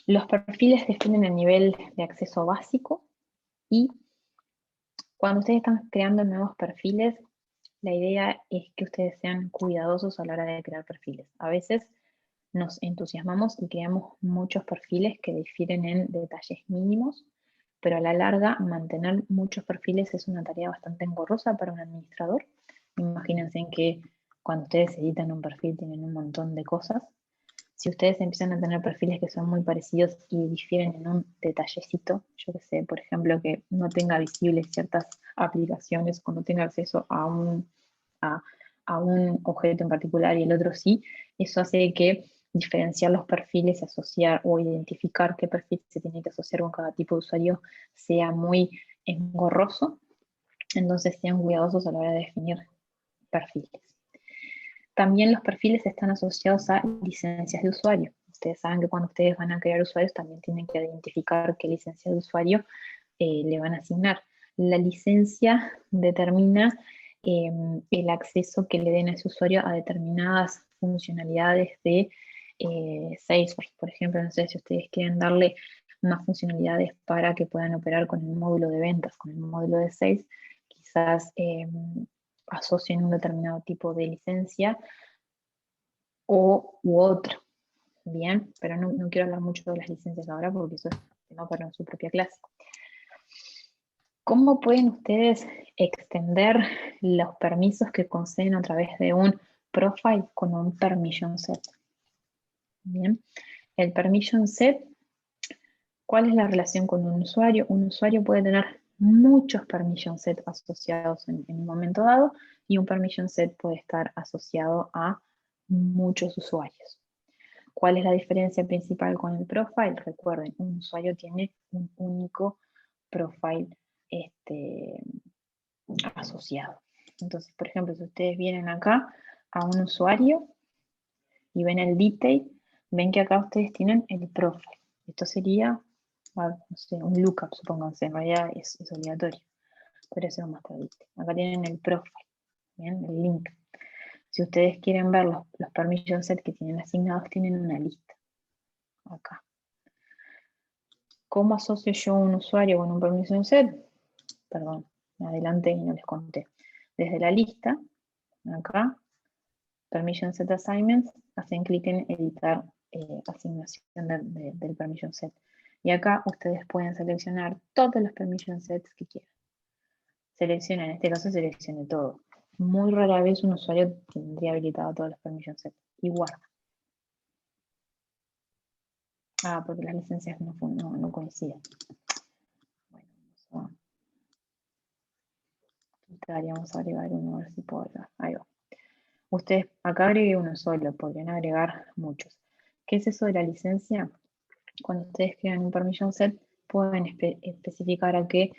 Los perfiles definen el nivel de acceso básico y cuando ustedes están creando nuevos perfiles, la idea es que ustedes sean cuidadosos a la hora de crear perfiles. A veces nos entusiasmamos y creamos muchos perfiles que difieren en detalles mínimos, pero a la larga mantener muchos perfiles es una tarea bastante engorrosa para un administrador. Imagínense que cuando ustedes editan un perfil tienen un montón de cosas. Si ustedes empiezan a tener perfiles que son muy parecidos y difieren en un detallecito, yo que sé, por ejemplo, que no tenga visibles ciertas aplicaciones o no tenga acceso a un objeto en particular y el otro sí, eso hace que diferenciar los perfiles y asociar o identificar qué perfil se tiene que asociar con cada tipo de usuario sea muy engorroso. Entonces sean cuidadosos a la hora de definir perfiles. También los perfiles están asociados a licencias de usuario. Ustedes saben que cuando ustedes van a crear usuarios también tienen que identificar qué licencia de usuario le van a asignar. La licencia determina el acceso que le den a ese usuario a determinadas funcionalidades de Salesforce. Por ejemplo, no sé si ustedes quieren darle más funcionalidades para que puedan operar con el módulo de ventas, con el módulo de sales, quizás asocien un determinado tipo de licencia u otro. Bien, pero no quiero hablar mucho de las licencias ahora porque eso es tema para su propia clase. ¿Cómo pueden ustedes extender los permisos que conceden a través de un profile con un permission set? Bien, el permission set, ¿cuál es la relación con un usuario? Un usuario puede tener muchos permission set asociados en un momento dado y un permission set puede estar asociado a muchos usuarios. ¿Cuál es la diferencia principal con el profile? Recuerden, un usuario tiene un único profile asociado. Entonces, por ejemplo, si ustedes vienen acá a un usuario y ven el detail, ven que acá ustedes tienen el profile. Esto sería, no sé, un lookup, supónganse, en realidad es obligatorio, pero eso es más tarde. Acá tienen el profile, ¿bien? El link. Si ustedes quieren ver los permission set que tienen asignados, tienen una lista. Acá. ¿Cómo asocio yo un usuario con un permission set? Perdón, me adelanté y no les conté. Desde la lista, acá, permission set assignments, hacen clic en editar asignación del permission set. Y acá ustedes pueden seleccionar todos los permission sets que quieran. Selecciona, en este caso seleccione todo. Muy rara vez un usuario tendría habilitado todos los permission sets. Y guarda. Porque las licencias no coinciden. Bueno, vamos a agregar uno, a ver si puedo agregar. Ahí va. Ustedes acá agregué uno solo, podrían agregar muchos. ¿Qué es eso de la licencia? Cuando ustedes crean un permission set, pueden especificar a qué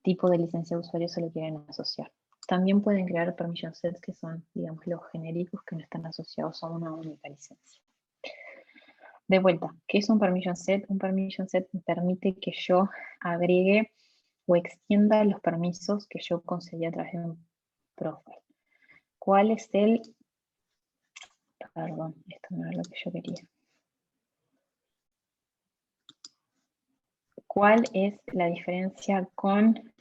tipo de licencia de usuario se lo quieren asociar. También pueden crear permission sets que son, digamos, los genéricos que no están asociados a una única licencia. De vuelta, ¿qué es un permission set? Un permission set permite que yo agregue o extienda los permisos que yo concedí a través de un profile. ¿Cuál es el... Perdón, esto no era lo que yo quería. ¿Cuál es la diferencia con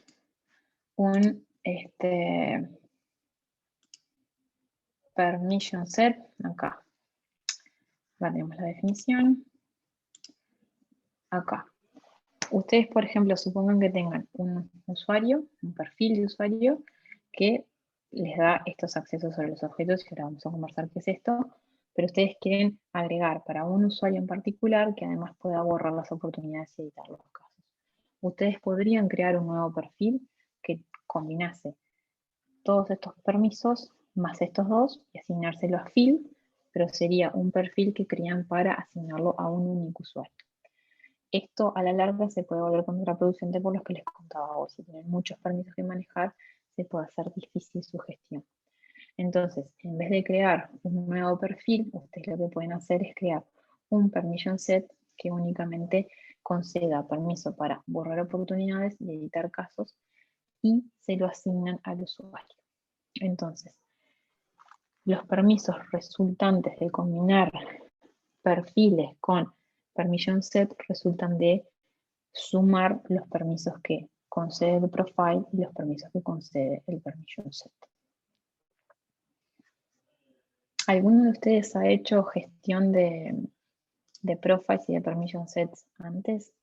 un permission set, acá. Acá tenemos la definición. Acá. Ustedes, por ejemplo, supongan que tengan un usuario, un perfil de usuario, que les da estos accesos sobre los objetos, y ahora vamos a conversar qué es esto, pero ustedes quieren agregar para un usuario en particular que además pueda borrar las oportunidades y editar los casos. Ustedes podrían crear un nuevo perfil que combinase todos estos permisos más estos dos y asignárselo a Phil, pero sería un perfil que crean para asignarlo a un único usuario. Esto a la larga se puede volver contraproducente por los que les contaba hoy. Si tienen muchos permisos que manejar, se puede hacer difícil su gestión. Entonces, en vez de crear un nuevo perfil, ustedes lo que pueden hacer es crear un permission set que únicamente conceda permiso para borrar oportunidades y editar casos y se lo asignan al usuario. Entonces, los permisos resultantes de combinar perfiles con permission set resultan de sumar los permisos que concede el profile y los permisos que concede el permission set. ¿Alguno de ustedes ha hecho gestión de profiles y de permission sets antes?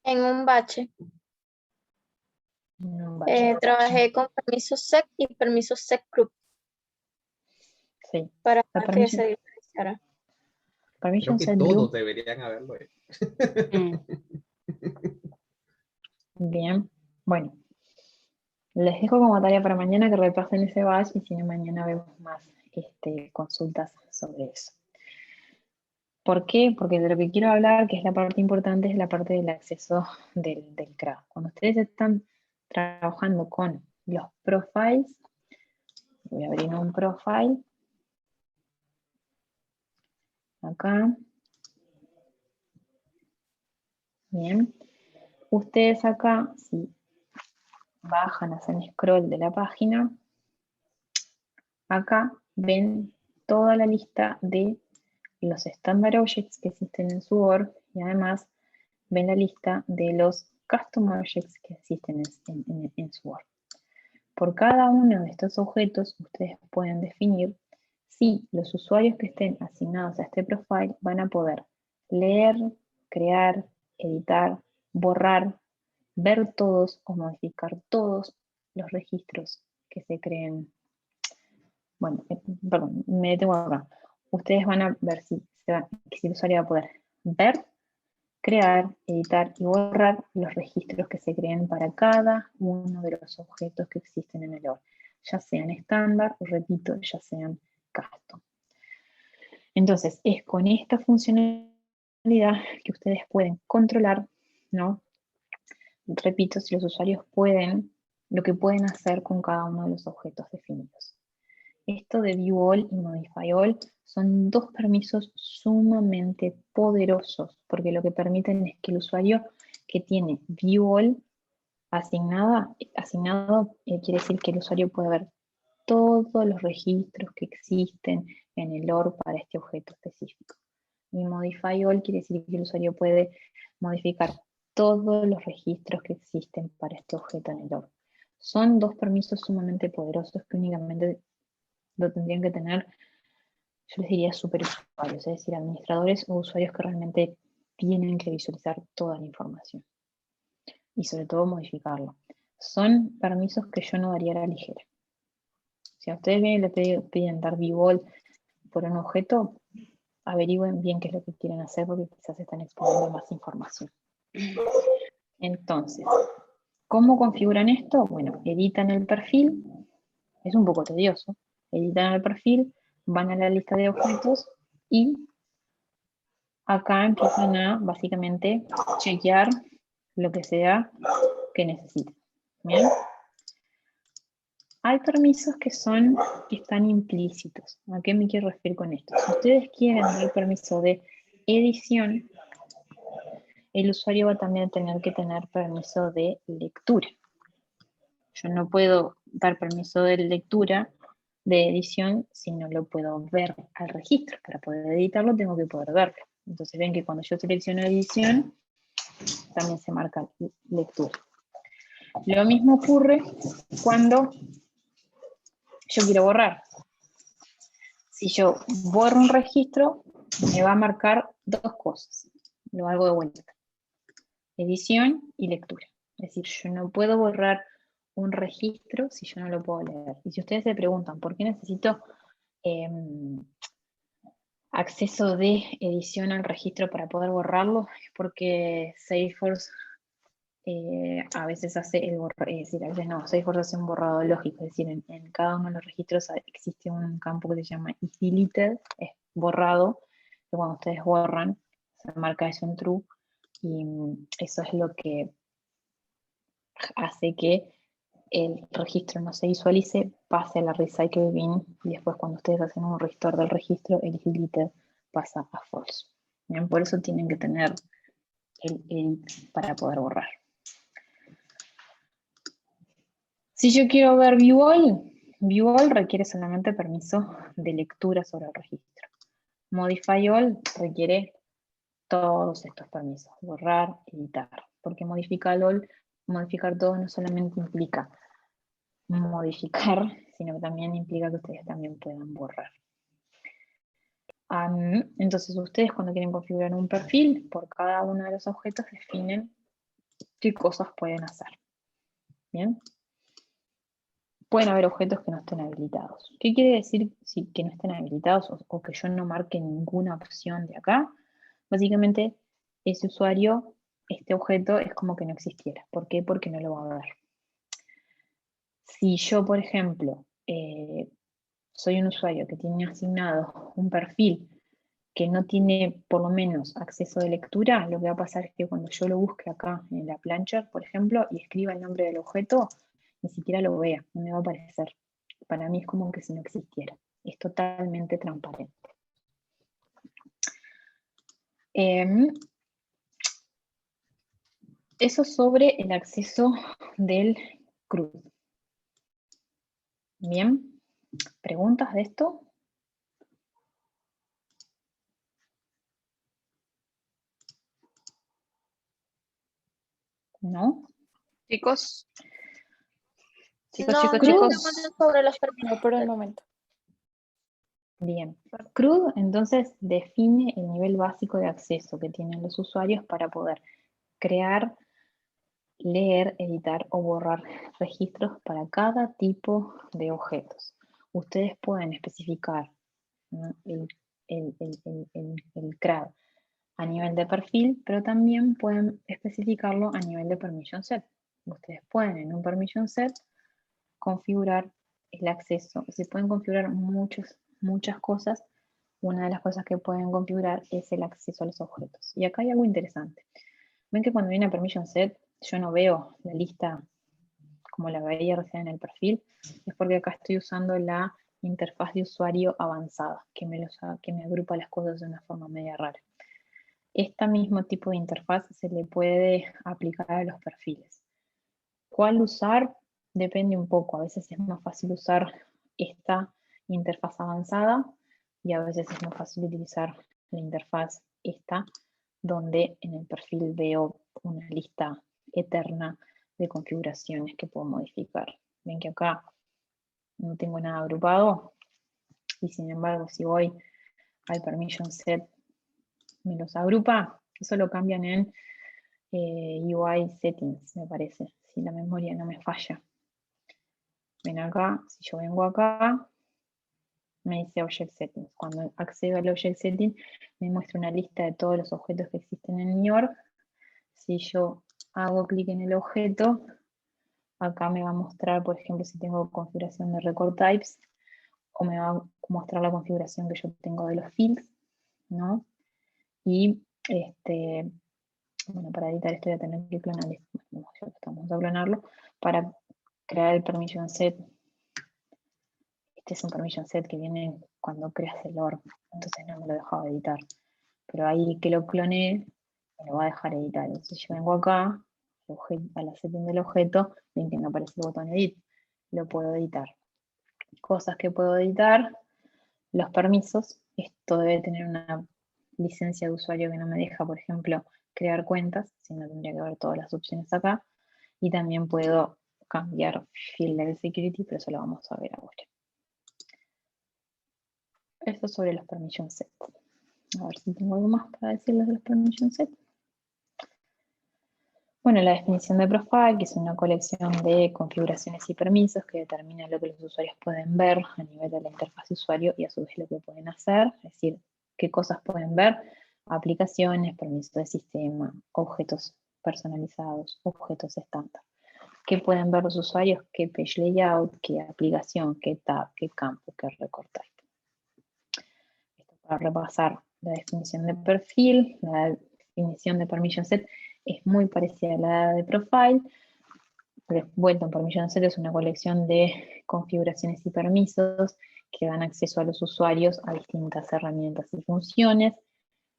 En un bache. Trabajé con permisos sec y permisos sec group. Sí. Para La que permission, se diferenciara. permission Creo que set todos group. deberían haberlo hecho. Bien. Bueno. Les dejo como tarea para mañana que repasen ese batch y si no mañana vemos más consultas sobre eso. ¿Por qué? Porque de lo que quiero hablar, que es la parte importante, es la parte del acceso del CRUD. Cuando ustedes están trabajando con los profiles, voy a abrir un profile. Acá. Bien. Ustedes acá, si bajan, hacen scroll de la página, acá ven toda la lista de los standard objects que existen en su org y además ven la lista de los custom objects que existen en su org. Por cada uno de estos objetos ustedes pueden definir si los usuarios que estén asignados a este profile van a poder leer, crear, editar, borrar, ver todos o modificar todos los registros que se creen. Bueno, perdón, me detengo acá. Ustedes van a ver si el usuario va a poder ver, crear, editar y borrar los registros que se creen para cada uno de los objetos que existen en el org, ya sean estándar, repito, ya sean custom. Entonces, es con esta funcionalidad que ustedes pueden controlar, ¿no? Repito, si los usuarios pueden, lo que pueden hacer con cada uno de los objetos definidos. Esto de View All y Modify All son dos permisos sumamente poderosos, porque lo que permiten es que el usuario que tiene View All asignado quiere decir que el usuario puede ver todos los registros que existen en el org para este objeto específico. Y Modify All quiere decir que el usuario puede modificar todos los registros que existen para este objeto en el org. Son dos permisos sumamente poderosos que únicamente lo tendrían que tener, yo les diría, superusuarios, es decir, administradores o usuarios que realmente tienen que visualizar toda la información. Y sobre todo modificarlo. Son permisos que yo no daría a la ligera. Si a ustedes vienen y le piden dar View All por un objeto, averigüen bien qué es lo que quieren hacer porque quizás están exponiendo más información. Entonces, ¿cómo configuran esto? Bueno, editan el perfil, es un poco tedioso, editan el perfil, van a la lista de objetos y acá empiezan a básicamente chequear lo que sea que necesiten. ¿Bien? Hay permisos que están implícitos. ¿A qué me quiero referir con esto? Si ustedes quieren dar permiso de edición, el usuario va también a tener que tener permiso de lectura. Yo no puedo dar permiso de lectura de edición si no lo puedo ver al registro. Para poder editarlo tengo que poder verlo. Entonces ven que cuando yo selecciono edición, también se marca lectura. Lo mismo ocurre cuando yo quiero borrar. Si yo borro un registro, me va a marcar dos cosas. Lo hago de vuelta. Edición y lectura. Es decir, yo no puedo borrar un registro si yo no lo puedo leer. Y si ustedes se preguntan, ¿por qué necesito acceso de edición al registro para poder borrarlo? Es porque Salesforce a veces hace el borrado, es decir, a veces no, Salesforce hace un borrado lógico, es decir, en cada uno de los registros existe un campo que se llama isDeleted, es borrado, que cuando ustedes borran, se marca eso en true, y eso es lo que hace que el registro no se visualice, pase a la recycle bin, y después cuando ustedes hacen un restore del registro, el isDeleted pasa a false. Bien, por eso tienen que tener el edit para poder borrar. Si yo quiero ver view all requiere solamente permiso de lectura sobre el registro. Modify all requiere todos estos permisos, borrar, editar, porque modificar todo no solamente implica modificar, sino que también implica que ustedes también puedan borrar. Entonces ustedes cuando quieren configurar un perfil, por cada uno de los objetos definen qué cosas pueden hacer. ¿Bien? Pueden haber objetos que no estén habilitados. ¿Qué quiere decir que no estén habilitados o que yo no marque ninguna opción de acá? Básicamente, ese usuario, este objeto es como que no existiera. ¿Por qué? Porque no lo va a ver. Si yo, por ejemplo, soy un usuario que tiene asignado un perfil que no tiene por lo menos acceso de lectura, lo que va a pasar es que cuando yo lo busque acá en la plancha, por ejemplo, y escriba el nombre del objeto, ni siquiera lo vea, no me va a aparecer. Para mí es como que si no existiera. Es totalmente transparente. Eso sobre el acceso del CRUD. Bien, ¿preguntas de esto? ¿No? Chicos. No sobre los permisos. No por el momento. Bien. CRUD entonces define el nivel básico de acceso que tienen los usuarios para poder crear, leer, editar o borrar registros para cada tipo de objetos. Ustedes pueden especificar, ¿no?, el CRUD a nivel de perfil, pero también pueden especificarlo a nivel de permission set. Ustedes pueden en un permission set configurar el acceso. Se pueden configurar muchas cosas. Una de las cosas que pueden configurar es el acceso a los objetos. Y acá hay algo interesante. Ven que cuando viene a permission set, yo no veo la lista como la veía recién en el perfil. Es porque acá estoy usando la interfaz de usuario avanzada, que me agrupa las cosas de una forma media rara. Este mismo tipo de interfaz se le puede aplicar a los perfiles. ¿Cuál usar? Depende un poco. A veces es más fácil usar esta interfaz avanzada y a veces es más fácil utilizar la interfaz esta, donde en el perfil veo una lista eterna de configuraciones que puedo modificar. Ven que acá no tengo nada agrupado y sin embargo si voy al permission set me los agrupa. Eso lo cambian en UI settings, me parece, si la memoria no me falla. Ven acá, si yo vengo acá, me dice Object Settings. Cuando accedo al Object Setting, me muestra una lista de todos los objetos que existen en mi org. Si yo hago clic en el objeto, acá me va a mostrar, por ejemplo, si tengo configuración de record types, o me va a mostrar la configuración que yo tengo de los fields, ¿no? Y bueno, para editar esto voy a tener que clonar esto. Bueno, ya vamos a clonarlo para crear el permission set. Este es un permission set que viene cuando creas el org, entonces no me lo dejaba editar. Pero ahí que lo cloné, me lo va a dejar editar. Entonces yo vengo acá, a la setting del objeto, ven que me aparece el botón edit. Lo puedo editar. Cosas que puedo editar, los permisos. Esto debe tener una licencia de usuario que no me deja, por ejemplo, crear cuentas, sino tendría que ver todas las opciones acá. Y también puedo cambiar field level security, pero eso lo vamos a ver ahora. Eso sobre los permission sets. A ver si tengo algo más para decirles de los permission sets. Bueno, la definición de profile, que es una colección de configuraciones y permisos que determina lo que los usuarios pueden ver a nivel de la interfaz de usuario y a su vez lo que pueden hacer, es decir, qué cosas pueden ver, aplicaciones, permisos de sistema, objetos personalizados, objetos estándar. ¿Qué pueden ver los usuarios? ¿Qué page layout? ¿Qué aplicación? ¿Qué tab? ¿Qué campo? ¿Qué record type? Esto para repasar la definición de perfil, la definición de permission set es muy parecida a la de profile. De vuelta, un permission set es una colección de configuraciones y permisos que dan acceso a los usuarios a distintas herramientas y funciones.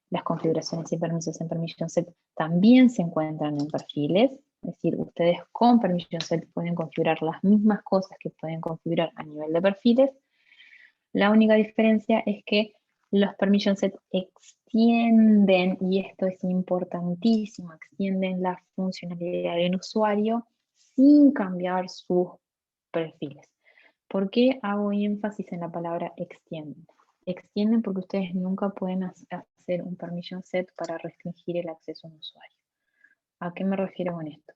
Las configuraciones y permisos en permission set también se encuentran en perfiles, es decir, ustedes con permission set pueden configurar las mismas cosas que pueden configurar a nivel de perfiles. La única diferencia es que los permission set extienden, y esto es importantísimo, extienden la funcionalidad del usuario sin cambiar sus perfiles. ¿Por qué hago énfasis en la palabra extienden? Extienden porque ustedes nunca pueden hacer un permission set para restringir el acceso a un usuario. ¿A qué me refiero con esto?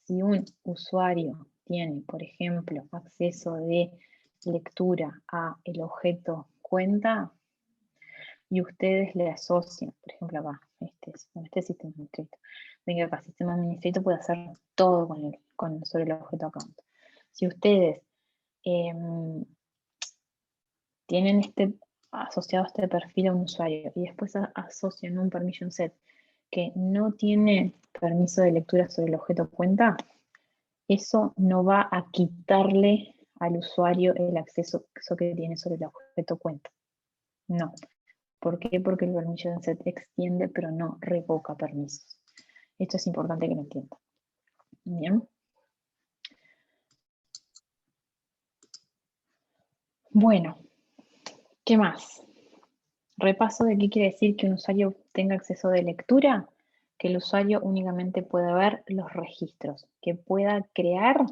Si un usuario tiene, por ejemplo, acceso de lectura a el objeto cuenta y ustedes le asocian, por ejemplo acá, este sistema administrator, venga acá, sistema administrator puede hacer todo sobre el objeto account. Si ustedes tienen asociado este perfil a un usuario y después asocian un permission set que no tiene permiso de lectura sobre el objeto cuenta, eso no va a quitarle al usuario el acceso que tiene sobre el objeto cuenta. No. ¿Por qué? Porque el permission set extiende pero no revoca permisos. Esto es importante que lo entiendan. Bien. Bueno, ¿qué más? Repaso de qué quiere decir que un usuario tenga acceso de lectura. Que el usuario únicamente puede ver los registros. Que pueda crear,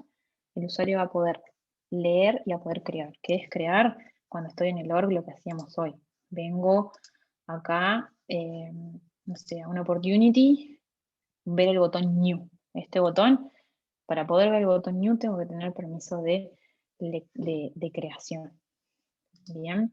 el usuario va a poder leer y a poder crear. ¿Qué es crear? Cuando estoy en el org, lo que hacíamos hoy. Vengo acá, no sé, a una opportunity, ver el botón new. Este botón, para poder ver el botón new, tengo que tener permiso de creación. Bien.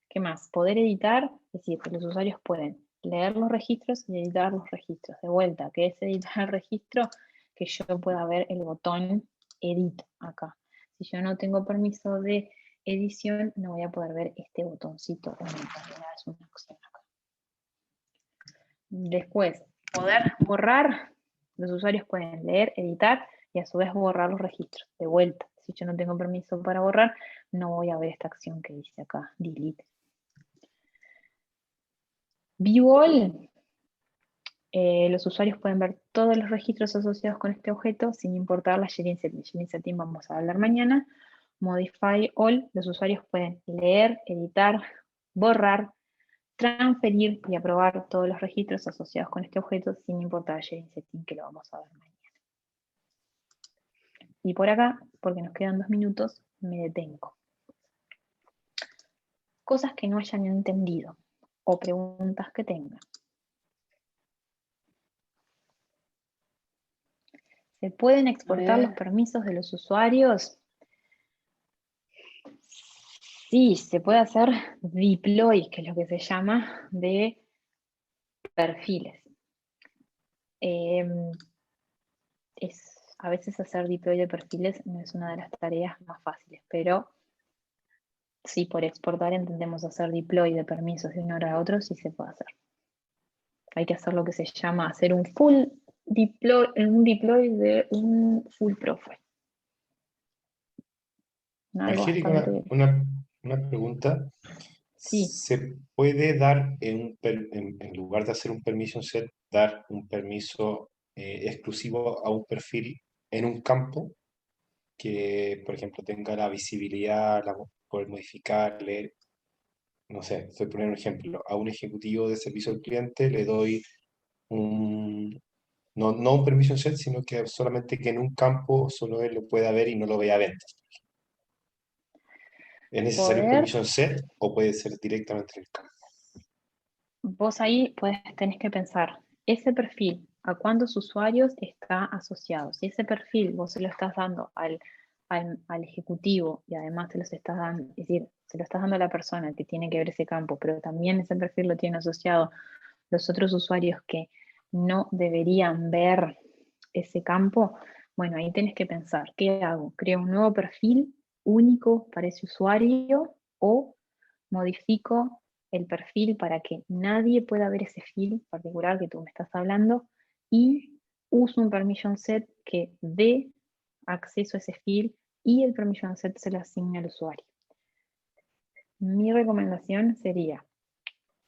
¿Qué más? Poder editar, es decir, que los usuarios pueden leer los registros y editar los registros. De vuelta, ¿qué es editar el registro? Que yo pueda ver el botón edit acá. Si yo no tengo permiso de edición, no voy a poder ver este botoncito. Es una opción acá. Después, poder borrar. Los usuarios pueden leer, editar y a su vez borrar los registros. De vuelta, si yo no tengo permiso para borrar, no voy a ver esta acción que dice acá, delete. View all, los usuarios pueden ver todos los registros asociados con este objeto sin importar la sharing setting. Sharing setting vamos a hablar mañana. Modify all, los usuarios pueden leer, editar, borrar, transferir y aprobar todos los registros asociados con este objeto sin importar la sharing setting, que lo vamos a ver mañana. Y por acá, porque nos quedan 2 minutos, me detengo. Cosas que no hayan entendido o preguntas que tengan. ¿Se pueden exportar los permisos de los usuarios? Sí, se puede hacer deploy, que es lo que se llama, de perfiles. A veces hacer deploy de perfiles no es una de las tareas más fáciles, pero si por exportar entendemos hacer deploy de permisos de una hora a otra, sí se puede hacer. Hay que hacer lo que se llama hacer un deploy de un full profile. Angélica, una pregunta. Sí. ¿Se puede dar, en lugar de hacer un permission set, dar un permiso exclusivo a un perfil en un campo que, por ejemplo, tenga la visibilidad, poder modificarle? No sé, estoy poniendo un ejemplo. A un ejecutivo de servicio al cliente le doy no un permission set, sino que solamente que en un campo solo él lo pueda ver y no lo vea a ventas. ¿Es necesario un poder, permission set o puede ser directamente en el campo? vos ahí tenés que pensar, ese perfil, ¿a cuántos usuarios está asociado? Si ese perfil vos se lo estás dando al ejecutivo y además se los estás dando, es decir, se lo estás dando a la persona que tiene que ver ese campo, pero también ese perfil lo tiene asociado los otros usuarios que no deberían ver ese campo, bueno, ahí tenés que pensar, ¿qué hago? ¿Creo un nuevo perfil único para ese usuario o modifico el perfil para que nadie pueda ver ese field particular que tú me estás hablando y uso un permission set que dé acceso a ese field y el permission set se lo asigna al usuario? Mi recomendación sería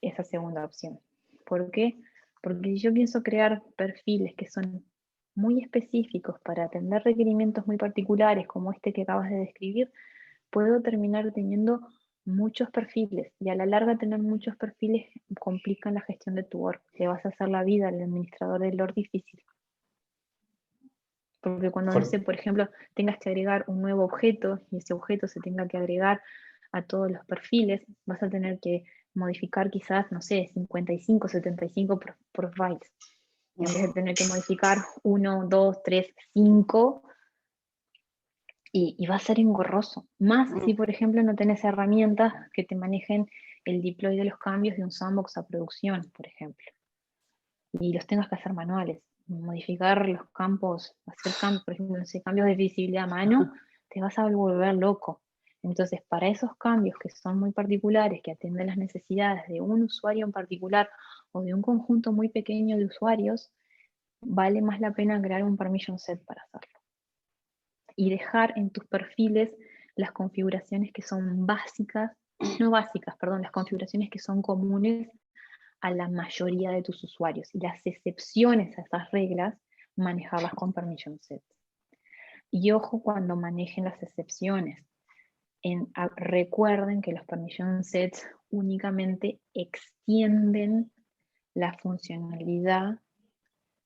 esa segunda opción. ¿Por qué? Porque si yo pienso crear perfiles que son muy específicos para atender requerimientos muy particulares como este que acabas de describir, puedo terminar teniendo muchos perfiles y a la larga tener muchos perfiles complican la gestión de tu org. Le vas a hacer la vida al administrador del org difícil. Porque cuando, no sé, por ejemplo, tengas que agregar un nuevo objeto y ese objeto se tenga que agregar a todos los perfiles, vas a tener que modificar quizás, no sé, 55, 75 profiles. En vez de tener que modificar 1, 2, 3, 5, y va a ser engorroso. Más si, por ejemplo, no tenés herramientas que te manejen el deploy de los cambios de un sandbox a producción, por ejemplo. Y los tengas que hacer manuales. Modificar los campos, hacer cambios, por ejemplo, no sé, cambios de visibilidad a mano, te vas a volver loco. Entonces, para esos cambios que son muy particulares, que atienden las necesidades de un usuario en particular o de un conjunto muy pequeño de usuarios, vale más la pena crear un permission set para hacerlo. Y dejar en tus perfiles las configuraciones que son básicas, no básicas, perdón, las configuraciones que son comunes a la mayoría de tus usuarios. Y las excepciones a esas reglas, manejarlas con permission sets. Y ojo cuando manejen las excepciones. Recuerden que los permission sets únicamente extienden la funcionalidad,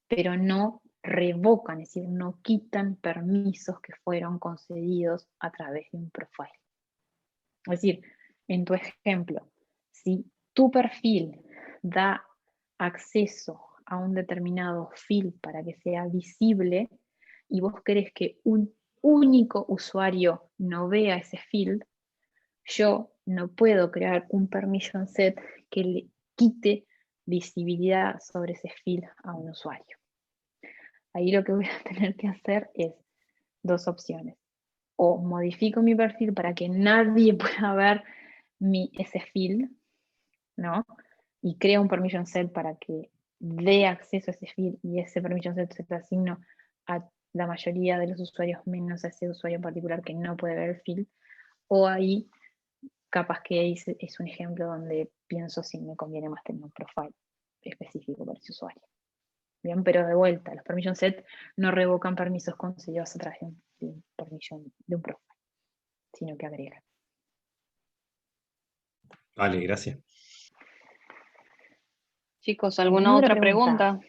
pero no revocan, es decir, no quitan permisos que fueron concedidos a través de un profile. Es decir, en tu ejemplo, si tu perfil da acceso a un determinado field para que sea visible y vos querés que un único usuario no vea ese field, yo no puedo crear un permission set que le quite visibilidad sobre ese field a un usuario. Ahí lo que voy a tener que hacer es dos opciones. O modifico mi perfil para que nadie pueda ver ese field, ¿no? Y creo un permission set para que dé acceso a ese field y ese permission set se lo asigno a la mayoría de los usuarios menos a ese usuario en particular que no puede ver el field. O ahí, capaz que es un ejemplo donde pienso si me conviene más tener un profile específico para ese usuario. Bien, pero de vuelta, los permission set no revocan permisos concedidos a través de un profile, sino que agregan. Vale, gracias. Chicos, ¿alguna otra pregunta?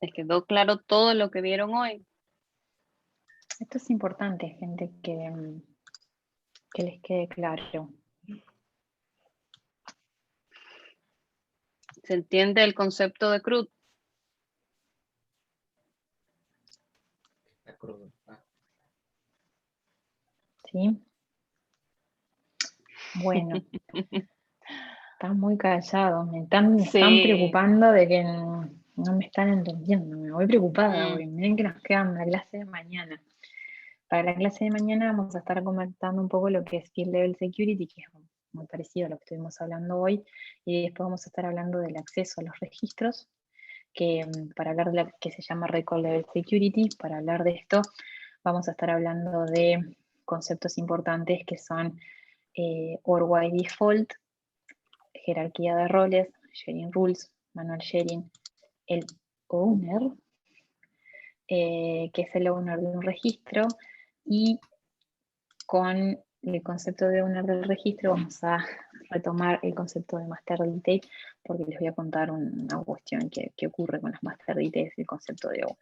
¿Les quedó claro todo lo que vieron hoy? Esto es importante, gente, que les quede claro. ¿Se entiende el concepto de CRUD? ¿Sí? Bueno. Están muy callados, me están preocupando de que no me están entendiendo. Me voy preocupada hoy. Miren que nos queda la clase de mañana. Para la clase de mañana vamos a estar comentando un poco lo que es Field Level Security, que es muy parecido a lo que estuvimos hablando hoy, y después vamos a estar hablando del acceso a los registros, que para hablar de que se llama Record Level Security. Para hablar de esto vamos a estar hablando de conceptos importantes que son OR by Default, jerarquía de roles, sharing rules, manual sharing, el owner, que es el owner de un registro, y con el concepto de owner del registro vamos a retomar el concepto de master detail, porque les voy a contar una cuestión que ocurre con las master details, el concepto de owner.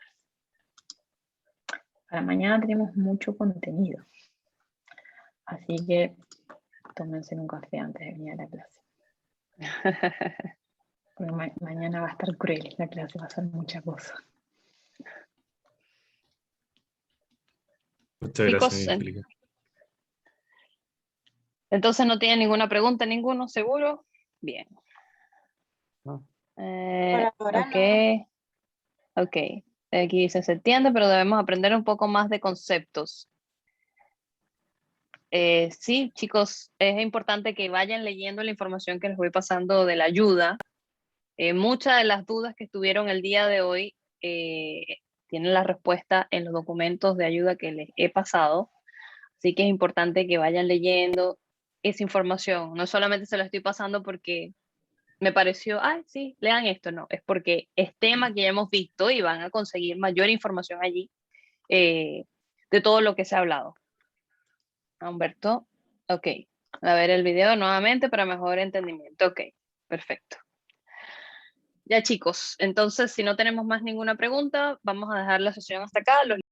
Para mañana tenemos mucho contenido. Así que tómense un café antes de venir a la clase. Porque mañana va a estar cruel la clase, va a ser mucha cosa. Muchas Chicos, gracias, Angélica. Entonces no tienen ninguna pregunta, ninguno, ¿seguro? Bien. No. ahora Ok. Ok. Aquí dice se entiende, pero debemos aprender un poco más de conceptos. Sí, chicos, es importante que vayan leyendo la información que les voy pasando de la ayuda. Muchas de las dudas que estuvieron el día de hoy tienen la respuesta en los documentos de ayuda que les he pasado. Así que es importante que vayan leyendo esa información. No solamente se lo estoy pasando porque me pareció, ay, sí, lean esto. No, es porque es tema que ya hemos visto y van a conseguir mayor información allí de todo lo que se ha hablado. Humberto, ok. A ver el video nuevamente para mejor entendimiento. Ok, perfecto. Ya chicos, entonces si no tenemos más ninguna pregunta, vamos a dejar la sesión hasta acá. Los